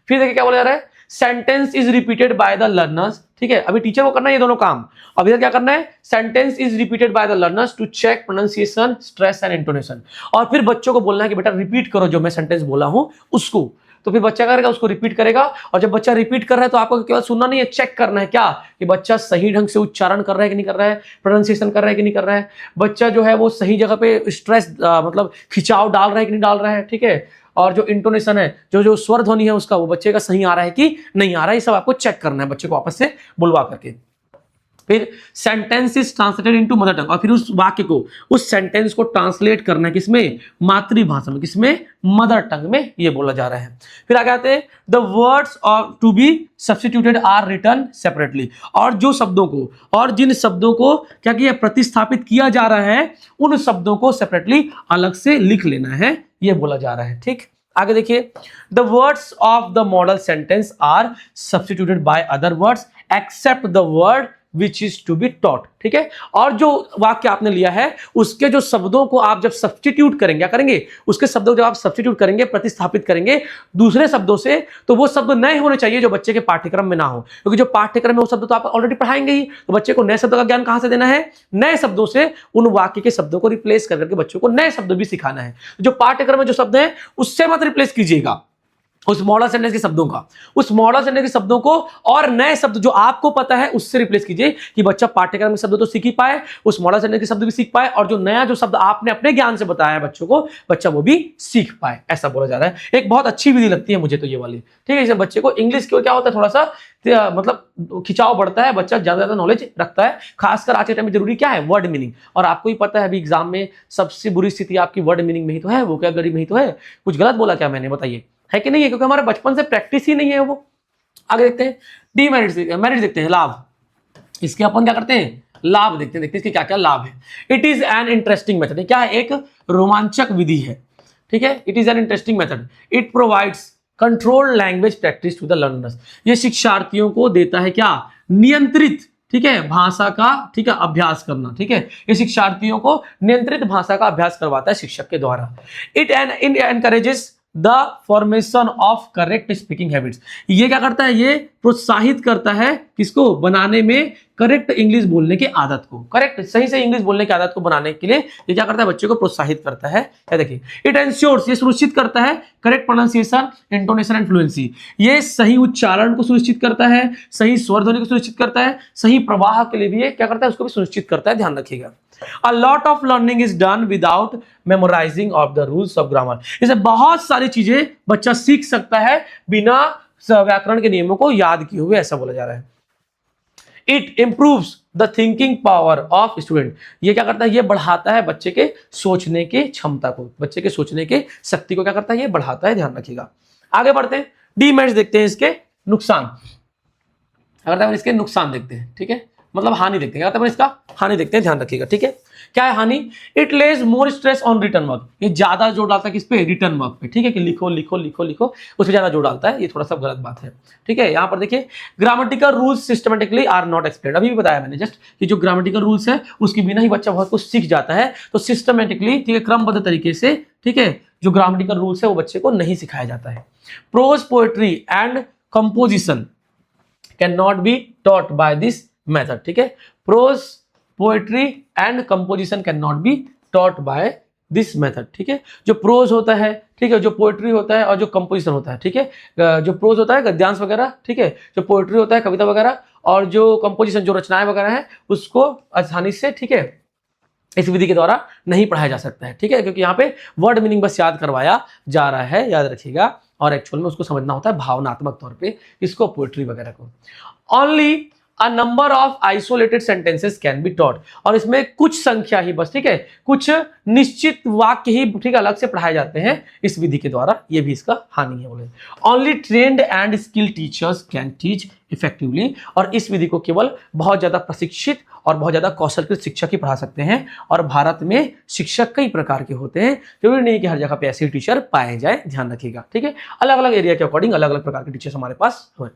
फिर देखिए क्या बोला जा रहा है, sentence is repeated by the learners, ठीक है, अभी टीचर को करना है ये दोनों काम, अब इधर क्या करना है, sentence is repeated by the learners to check pronunciation, stress and intonation, और फिर बच्चों को बोलना है कि बेटा रिपीट करो जो मैं सेंटेंस बोला हूं उसको, तो फिर बच्चा करेगा, उसको रिपीट करेगा, और जब बच्चा रिपीट कर रहा है तो आपको केवल सुनना नहीं है, चेक करना है क्या, कि बच्चा सही ढंग से उच्चारण कर रहा है कि नहीं कर रहा है, प्रोनाउंसिएशन कर रहा है कि नहीं कर रहा है, बच्चा जो है वो सही जगह पे स्ट्रेस मतलब खिंचाव डाल रहा है कि नहीं डाल रहा है, ठीक है, और जो इंटोनेशन है, जो स्वर ध्वनि है उसका, वो बच्चे का सही आ रहा है कि नहीं आ रहा है, ये सब आपको चेक करना है बच्चे को वापस से बुलवा करके। फिर sentence is translated into mother tongue, और फिर उस वाक्य को, उस सेंटेंस को ट्रांसलेट करना है किसमें, मातृभाषा में, किसमें, मदर टंग में, ये बोला जा रहा है। फिर आगे आते हैं, the words of to be substituted are written separately, और जो शब्दों को, और जिन शब्दों को क्या किया, प्रतिस्थापित किया जा रहा है, उन शब्दों को सेपरेटली अलग से लिख लेना है, ये बोला जा रहा है, ठीक। आगे देखिए, the words of the model sentence are substituted by other words except the word which is to be taught, ठीक है, और जो वाक्य आपने लिया है उसके जो शब्दों को आप जब सब्स्टिट्यूट करेंगे, क्या करेंगे, उसके शब्दों को जब आप सब्स्टिट्यूट करेंगे, प्रतिस्थापित करेंगे दूसरे शब्दों से, तो वो शब्द नए होने चाहिए जो बच्चे के पाठ्यक्रम में ना हो, क्योंकि जो पाठ्यक्रम में वो शब्द तो आप ऑलरेडी पढ़ाएंगे ही, तो बच्चे को नए शब्दों का ज्ञान कहां से देना है, नए शब्दों से, उन वाक्य के शब्दों को रिप्लेस करके बच्चों को नए शब्द भी सिखाना है। जो पाठ्यक्रम में जो शब्द है उससे मत रिप्लेस कीजिएगा, उस मॉडल सेंटेंस के शब्दों का, उस मॉडल सेंटेंस के शब्दों को और नए शब्द जो आपको पता है उससे रिप्लेस कीजिए कि बच्चा पाठ्यक्रम के शब्द तो सीख ही पाए, उस मॉडल सेंटेंस के शब्द भी सीख पाए, और जो नया जो शब्द आपने अपने ज्ञान से बताया है बच्चों को, बच्चा वो भी सीख पाए, ऐसा बोला जा रहा है। एक बहुत अच्छी विधि लगती है मुझे तो ये वाली, ठीक है। इससे बच्चे को इंग्लिश की क्या होता है, थोड़ा सा मतलब खिंचाव बढ़ता है, बच्चा ज्यादा नॉलेज रखता है। खासकर आज के टाइम में जरूरी क्या है, वर्ड मीनिंग, और आपको ही पता है अभी एग्जाम में सबसे बुरी स्थिति आपकी वर्ड मीनिंग में ही तो है, वोकैबुलरी में ही तो है। कुछ गलत बोला क्या मैंने, बताइए, है कि नहीं है, क्योंकि हमारे बचपन से प्रैक्टिस ही नहीं है वो। आगे देखते हैं डीमेरिट्स, मेरिट्स देखते हैं, लाभ। इसके अपन क्या करते हैं, लाभ देखते हैं इसके क्या क्या लाभ है। It is an interesting method, क्या है, एक रोमांचक विधि है, ठीक है। It is an interesting method, it provides controlled language practice to the learners. ये शिक्षार्थियों को देता है क्या, नियंत्रित, ठीक है, भाषा का, ठीक है, अभ्यास करना, ठीक है। ये शिक्षार्थियों को नियंत्रित भाषा का अभ्यास करवाता है शिक्षक के द्वारा। It encourages the formation of correct speaking habits. ये क्या करता है, ये प्रोत्साहित करता है किसको, बनाने में करेक्ट इंग्लिश बोलने की आदत को, करेक्ट सही से इंग्लिश बोलने की आदत को बनाने के लिए ये क्या करता है, बच्चे को प्रोत्साहित करता है। क्या देखिए, इट एंश्योर्स, ये सुनिश्चित करता है correct pronunciation, intonation and fluency. ये सही उच्चारण को सुनिश्चित करता है, सही स्वर ध्वनि को सुनिश्चित करता है, सही प्रवाह के लिए भी ये क्या करता है, उसको भी सुनिश्चित करता है, ध्यान रखिएगा। A lot of learning is done without memorizing of the rules of grammar। इसे बहुत सारी चीजें बच्चा सीख सकता है बिना व्याकरण के नियमों को याद किए हुए, ऐसा बोला जा रहा है। It improves the thinking power of student। ये क्या करता है, ये बढ़ाता है बच्चे के सोचने की क्षमता को, बच्चे के सोचने की शक्ति को क्या करता है, ये बढ़ाता है, ध्यान रखिएगा। आगे बढ़ते हैं, डीमेरिट्स देखते हैं, इसके नुकसान। अगर इसके नुकसान देखते हैं, ठीक है, मतलब हानि देखते हैं, इसका हानि देखते हैं, ध्यान रखिएगा, ठीक है। क्या है हानि, it lays more stress on written work. ये ज्यादा जोर डालता है किस पे, रिटर्न वर्क पे, ठीक है, कि लिखो लिखो लिखो लिखो, उस पर ज्यादा जोर डालता है, ये थोड़ा सा गलत बात है, ठीक है। यहाँ पर देखिए, grammatical rules systematically are not explained. अभी भी बताया मैंने जस्ट कि जो ग्रामेटिकल रूल्स है उसके बिना ही बच्चा बहुत कुछ सीख जाता है, तो सिस्टमेटिकली, ठीक है, क्रमबद्ध तरीके से, ठीक है, जो ग्रामेटिकल रूल्स है वो बच्चे को नहीं सिखाया जाता है। Pros poetry and composition can not be taught by this method, ठीक है। Pros poetry and composition can not be taught by this method, ठीक है। जो प्रोज होता है, ठीक है, जो पोएट्री होता है, और जो कंपोजिशन होता है, ठीक है, जो प्रोज होता है गद्यांश वगैरह, ठीक है, जो पोएट्री होता है कविता वगैरह, और जो कंपोजिशन जो रचनाएं वगैरह हैं उसको आसानी से, ठीक है, इस विधि के द्वारा नहीं पढ़ाया जा सकता है, ठीक है, क्योंकि यहाँ पे वर्ड मीनिंग बस याद करवाया जा रहा है, याद रखिएगा, और एक्चुअल में उसको समझना होता है भावनात्मक तौर पे, इसको पोएट्री वगैरह को। Only A number of isolated sentences can be taught। और इसमें कुछ संख्या ही बस, ठीक है, कुछ निश्चित वाक्य ही, ठीक है, अलग से पढ़ाए जाते हैं इस विधि के द्वारा, ये भी इसका हानि है। बोले only trained and skilled teachers can teach effectively. और इस विधि को केवल बहुत ज्यादा प्रशिक्षित और बहुत ज्यादा कौशलकृत शिक्षक ही पढ़ा सकते हैं, और भारत में शिक्षक कई प्रकार के होते हैं, जरूरी नहीं कि हर जगह पे ऐसे टीचर पाए जाए, ध्यान रखिएगा, ठीक है। अलग अलग एरिया के अकॉर्डिंग अलग अलग प्रकार के टीचर्स हमारे पास हुए।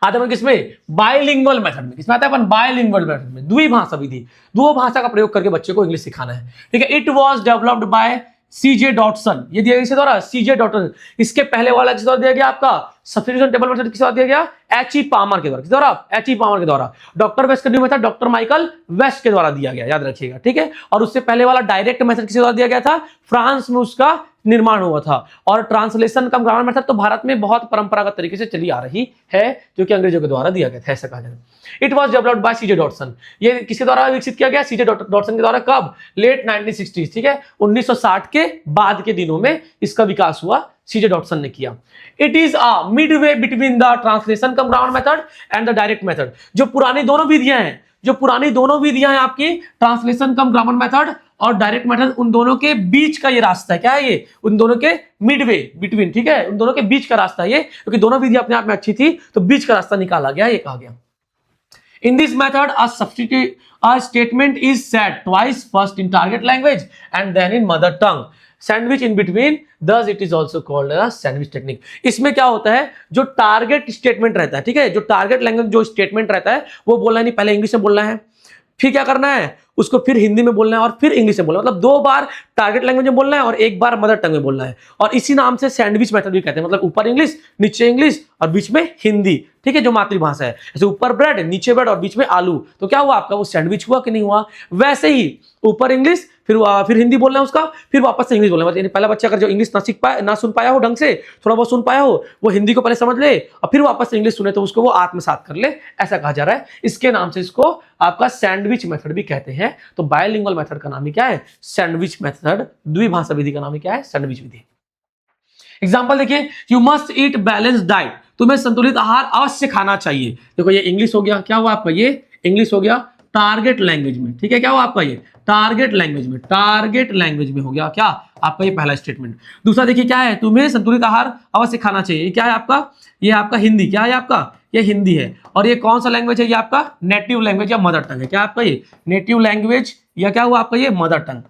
आते हैं किसमें, बाइलिंगुअल मेथड में। किसमें आता है अपन, बाइलिंगुअल मेथड में, द्विभाषा विधि, दो भाषा का प्रयोग करके बच्चे को इंग्लिश सिखाना है, ठीक है। It was developed by C J Dodson, ये दिया गया किसके द्वारा, सीजे डॉटसन। इसके पहले वाला किस द्वारा दिया गया, आपका सब्स्टिट्यूशन टेबल मेथड किस द्वारा दिया गया, एच.ई. पामर के द्वारा, किस द्वारा, एच.ई. पामर के द्वारा। डॉक्टर वेस्ट का new method doctor Michael West के द्वारा दिया गया, याद रखिएगा, ठीक है। और उससे पहले वाला डायरेक्ट मेथड किसके द्वारा दिया गया था, फ्रांस में उसका निर्माण हुआ था। और ट्रांसलेशन कम ग्रामर मेथड तो भारत में बहुत परंपरागत तरीके से चली आ रही है, जो कि अंग्रेजों के द्वारा दिया गया था, ऐसा कहा जाता है। It was developed by C J Dodson. ये किसके द्वारा विकसित किया गया, सीजे डॉटसन के द्वारा। कब, लेट 1960s, ठीक है, 1960 के बाद के दिनों में इसका विकास हुआ, सीजे डॉटसन ने किया। It is a Midway between the translation cum grammar method and the direct method. जो पुरानी दोनों विधियां हैं, जो पुरानी दोनों विधियां हैं आपकी, ट्रांसलेशन कम ग्रामर मेथड और डायरेक्ट मेथड, उन दोनों के बीच का ये रास्ता है। क्या है ये, उन दोनों के मिडवे बिटवीन, ठीक है, उन दोनों के बीच का रास्ता है ये, क्योंकि दोनों विधि अपने आप में अच्छी थी, तो बीच का रास्ता निकाला गया, ये कहा गया। In this method, a statement is said twice, first in target language and then in mother tongue. Sandwich in between, thus it is also called a sandwich technique. इसमें क्या होता है, जो टारगेट स्टेटमेंट रहता है, ठीक है, जो टारगेट लैंग्वेज जो स्टेटमेंट रहता है वो बोलना नहीं, पहले इंग्लिश में बोलना है, फिर क्या करना है, उसको फिर हिंदी में बोलना है, और फिर इंग्लिश में बोलना है। मतलब 2 बार टारगेट लैंग्वेज में बोलना है और 1 बार मदर टंग में बोलना है। और इसी नाम से सैंडविच मेथड भी कहते हैं, मतलब ऊपर इंग्लिश, नीचे इंग्लिश और बीच में हिंदी, ठीक है, जो मातृभाषा है। जैसे ऊपर ब्रेड, नीचे ब्रेड और बीच में आलू, तो क्या हुआ आपका, वो सैंडविच हुआ कि नहीं हुआ। वैसे ही ऊपर इंग्लिश, फिर हिंदी बोलना है उसका, फिर वापस से इंग्लिश बोलना है। पहला बच्चा अगर जो इंग्लिश ना सीख पाया, ना सुन पाया हो ढंग से, थोड़ा बहुत सुन पाया हो, वो हिंदी को पहले समझ ले और फिर वापस से इंग्लिश सुने तो उसको वो आत्मसात कर ले, ऐसा कहा जा रहा है। इसके नाम से इसको आपका सैंडविच मेथड भी कहते हैं। तो बायलिंगुअल मेथड का नाम ही क्या है? Sandwich method. द्विभाषा विधि का नाम ही क्या है? सैंडविच विधि। एग्जाम्पल देखिए, you must eat balance diet, तुम्हें संतुलित आहार अवश्य खाना चाहिए। देखो ये इंग्लिश हो गया, क्या हुआ आपका? ये इंग्लिश हो गया टारगेट लैंग्वेज में, ठीक है। क्या हुआ आपका? ये टारगेट लैंग्वेज में, टारगेट लैंग्वेज में हो गया क्या आपका ये पहला स्टेटमेंट। दूसरा देखिए क्या है? तुम्हें संतुलित आहार अवश्य खाना चाहिए, ये क्या है आपका? ये आपका हिंदी, क्या है आपका? ये हिंदी है। और ये कौन सा लैंग्वेज है? ये आपका नेटिव लैंग्वेज या मदर टंग है। क्या आपका? ये नेटिव लैंग्वेज या क्या हुआ आपका? ये मदर टंग।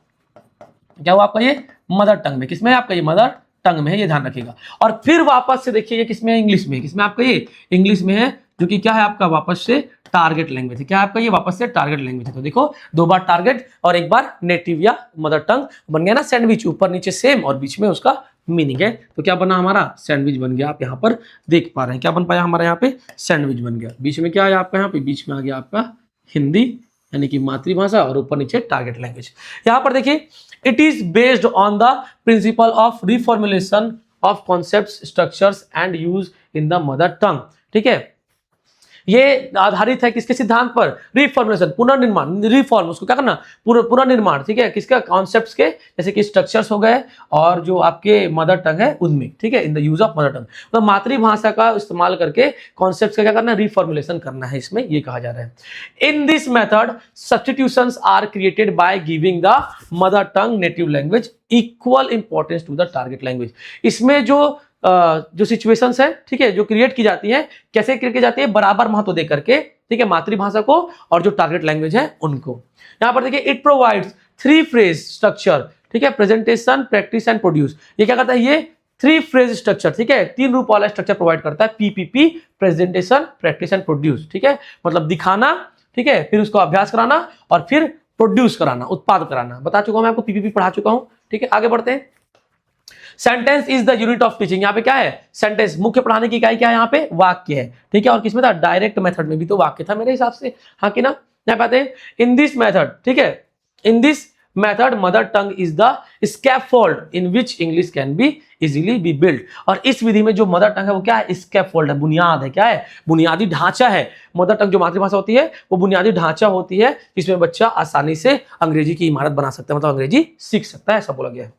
क्या हुआ आपका? ये मदर टंग में। किसमें है आपका? ये मदर टंग में है, ये ध्यान रखिएगा। और फिर वापस से देखिए ये किसमें है? इंग्लिश में। किसमें आपका? ये इंग्लिश में है, जो कि क्या है आपका? वापस से टारगेट लैंग्वेज है। क्या है आपका? ये वापस से टारगेट लैंग्वेज है। तो देखो दो बार टारगेट और एक बार नेटिव या मदर टंग, बन गया ना सैंडविच, ऊपर नीचे सेम और बीच में उसका मीनिंग है। तो क्या बना हमारा? सैंडविच बन गया। आप यहाँ पर देख पा रहे हैं क्या बन पाया हमारा? यहाँ पे सैंडविच बन गया। बीच में क्या है आपका? यहाँ पे बीच में आ गया आपका हिंदी यानी कि मातृभाषा और ऊपर नीचे टारगेट लैंग्वेज। यहाँ पर देखिए, it is based on the principal of रिफॉर्मुलेशन of concepts, structures and use in the mother टंग। ठीक है, ये आधारित है किसके सिद्धांत पर? रिफॉर्मुलेशन, पुनर्निर्माण, रिफॉर्म, उसको क्या करना? पुनर्निर्माण, ठीक है, किसका? कॉन्सेप्ट्स के, जैसे कि स्ट्रक्चर्स हो गए और जो आपके मदर टंग है उनमें, ठीक है, in the use of mother tongue. तो मातृभाषा का इस्तेमाल करके कॉन्सेप्ट्स का क्या करना? रिफॉर्मुलेशन करना है, इसमें ये कहा जा रहा है। In this method substitutions are created by giving the mother tongue native language equal importance to the target language. इसमें जो सिचुएशंस है, ठीक है, जो क्रिएट की जाती है, कैसे क्रिएट की जाती है? बराबर महत्व दे करके, ठीक है, मातृभाषा को और जो टारगेट लैंग्वेज है उनको। यहां पर देखिए, इट प्रोवाइड्स 3 फ्रेज स्ट्रक्चर, ठीक है, प्रेजेंटेशन, प्रैक्टिस एंड प्रोड्यूस। ये क्या करता है? ये 3 फ्रेज स्ट्रक्चर, ठीक है, 3 रूप वाला स्ट्रक्चर प्रोवाइड करता है। PPP, presentation, practice and produce, ठीक है, मतलब दिखाना, ठीक है, फिर उसको अभ्यास कराना और फिर प्रोड्यूस कराना, उत्पाद कराना। बता चुका हूं मैं आपको, पीपीपी पढ़ा चुका हूं, ठीक है। आगे बढ़ते हैं। Sentence is the unit of teaching. यहाँ पे क्या है? सेंटेंस, मुख्य पढ़ाने की इकाई क्या है? यहाँ पे वाक्य है, ठीक है। और किसमें था? डायरेक्ट मेथड में भी तो वाक्य था मेरे हिसाब से, हाँ कि ना? यहाँ पाते हैं, इन दिस मेथड, ठीक है, in this method mother tongue is the scaffold in which English can be easily be build. और इस विधि में जो मदर टंग है वो क्या है? स्कैफोल्ड है, बुनियाद है। क्या है? बुनियादी ढांचा है। मदर टंग जो मातृभाषा होती है वो बुनियादी ढांचा होती है जिसमें बच्चा आसानी से अंग्रेजी की इमारत बना सकता है, मतलब अंग्रेजी सीख सकता है, ऐसा बोला गया है।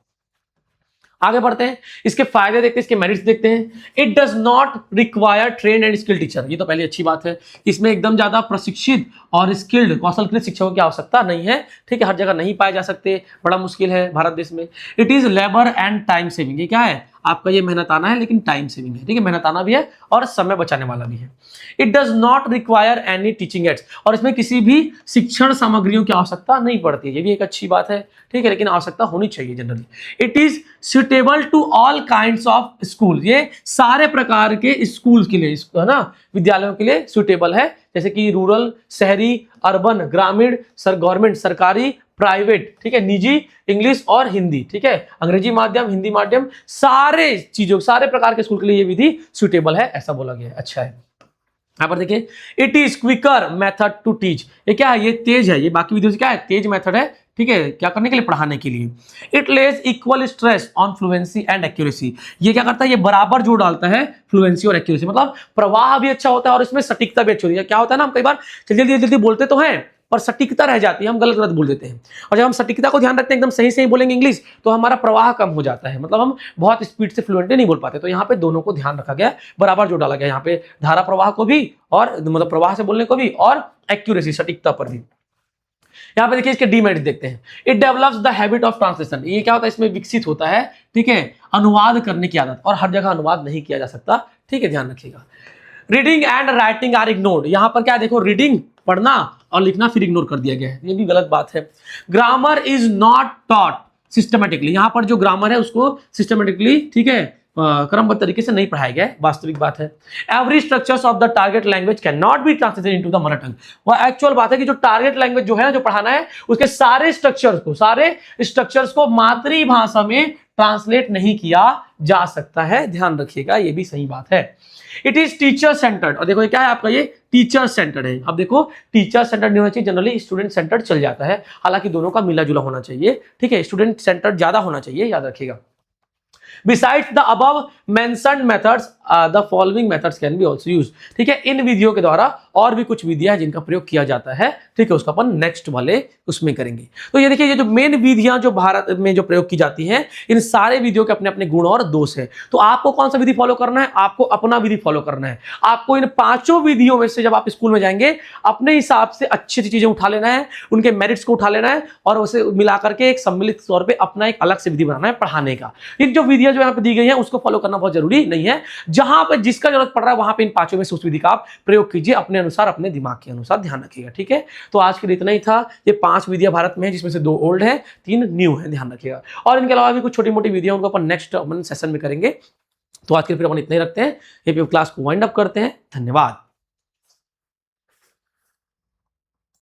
आगे बढ़ते हैं, इसके फायदे देखते हैं, इसके मेरिट्स देखते हैं। It does not require train and skilled teacher. ये तो पहले अच्छी बात है, इसमें एकदम ज्यादा प्रशिक्षित और स्किल्ड, कौशलकृत शिक्षकों की आवश्यकता नहीं है, ठीक है, हर जगह नहीं पाए जा सकते, बड़ा मुश्किल है भारत देश में। It is labour and time saving. ये क्या है आपका? ये मेहनताना है लेकिन टाइम सेविंग है, ठीक है, मेहनताना भी है और समय बचाने वाला भी है। It does not require any teaching ads, और इसमें किसी भी शिक्षण सामग्रियों की आवश्यकता नहीं पड़ती है, ये भी एक अच्छी बात है, ठीक है, लेकिन आवश्यकता होनी चाहिए generally. It is suitable to all kinds of school. ये सारे प्रकार के स्कूल के लिए, है ना, विद्यालयों के लिए सुटेबल है, जैसे कि रूरल, शहरी, अर्बन, ग्रामीण, गवर्नमेंट, सरकारी, प्राइवेट, ठीक है, निजी, इंग्लिश और हिंदी, ठीक है, अंग्रेजी माध्यम, हिंदी माध्यम, सारे चीजों, सारे प्रकार के स्कूल के लिए ये विधि सुटेबल है, ऐसा बोला गया है। अच्छा है। यहां पर देखिए, it is quicker method to teach. ये क्या है? ये तेज है, ये बाकी विधियों से क्या है? तेज मेथड है, ठीक है, क्या करने के लिए? पढ़ाने के लिए। It Lay's equal stress on fluency and accuracy. ये क्या करता है? ये बराबर जोर डालता है फ्लुएंसी और एक्यूरेसी, मतलब प्रवाह भी अच्छा होता है और इसमें सटीकता भी अच्छी होती है। क्या होता है ना, हम कई बार जल्दी जल्दी बोलते तो हैं पर सटीकता रह जाती है, हम गलत गलत बोल देते हैं। और जब हम सटीकता को ध्यान रखते हैं, एकदम सही सही बोलेंगे इंग्लिश, तो हमारा प्रवाह कम हो जाता है, मतलब हम बहुत स्पीड से फ्लुएंटली नहीं बोल पाते। तो यहाँ पे दोनों को ध्यान रखा गया, बराबर जोर डाला गया, यहाँ पे धारा प्रवाह को भी और मतलब प्रवाह से बोलने को भी और एक्यूरेसी, सटीकता पर भी। यहाँ पे देखिए इसके डीमेरिट्स देखते हैं। It develops the habit of translation. ये क्या होता है? इसमें विकसित होता है, ठीक है, अनुवाद करने की आदत, और हर जगह अनुवाद नहीं किया जा सकता, ठीक है, ध्यान रखिएगा। Reading and writing are ignored. यहाँ पर क्या देखो, रीडिंग, पढ़ना और लिखना फिर इग्नोर कर दिया गया है, ये भी गलत बात है। Grammar is not taught systematically. यहाँ पर जो ग्रामर है उसको सिस्टमेटिकली, ठीक है, क्रमबद्ध तरीके से नहीं पढ़ाया गया है, वास्तविक बात है। Every structures of the target language can not be translated into the mother टंग। वह एक्चुअल बात है कि जो टारगेट लैंग्वेज जो है ना, जो पढ़ाना है, उसके सारे स्ट्रक्चर्स को मातृभाषा में ट्रांसलेट नहीं किया जा सकता है, ध्यान रखिएगा, ये भी सही बात है। इट इज टीचर सेंटर्ड, और देखो ये क्या है आपका, ये टीचर सेंटर्ड है। अब देखो टीचर सेंटर्ड नहीं होना चाहिए, जनरली स्टूडेंट सेंटर्ड चल जाता है, हालांकि दोनों का मिला जुला होना चाहिए, ठीक है, स्टूडेंट सेंटर्ड ज्यादा होना चाहिए, याद रखिएगा। Besides the above mentioned methods, the following methods can be also used। ठीक है, इन विधियों के द्वारा और भी कुछ विधियां जिनका प्रयोग किया जाता है, ठीक है, उसका अपन नेक्स्ट वाले उसमें करेंगे। तो ये देखिए, ये जो मेन विधियां जो भारत में जो प्रयोग की जाती हैं, इन सारे विधियों के अपने अपने गुण और दोष है। तो आपको कौन सा विधि फॉलो करना है? आपको अपना विधि फॉलो करना है। आपको इन पांचों विधियों में से जब आप स्कूल में जाएंगे, अपने हिसाब से अच्छी अच्छी चीजें उठा लेना है, उनके मेरिट्स को उठा लेना है, और उसे मिलाकर के एक सम्मिलित तौर पर अपना एक अलग से विधि बनाना है पढ़ाने का। इन जो विधियां जो यहाँ पे दी गई है उसको फॉलो करना बहुत जरूरी नहीं है, जहां पे जिसका जरूरत पड़ रहा है वहां पे इन पांचों में से उस विधि का आप प्रयोग कीजिए, अपने अनुसार, अपने दिमाग के अनुसार, ध्यान रखिएगा, ठीक है। तो आज के लिए इतना ही था। ये 5 विधियां भारत में है, जिसमें से 2 ओल्ड है, 3 न्यू है, ध्यान रखिएगा। और इनके अलावा भी कुछ छोटी मोटी विधियां उनको अपन नेक्स्ट सेशन में करेंगे। तो आज के लिए फिर अपन इतना ही रखते हैं, ये क्लास को वाइंड अप करते हैं। धन्यवाद।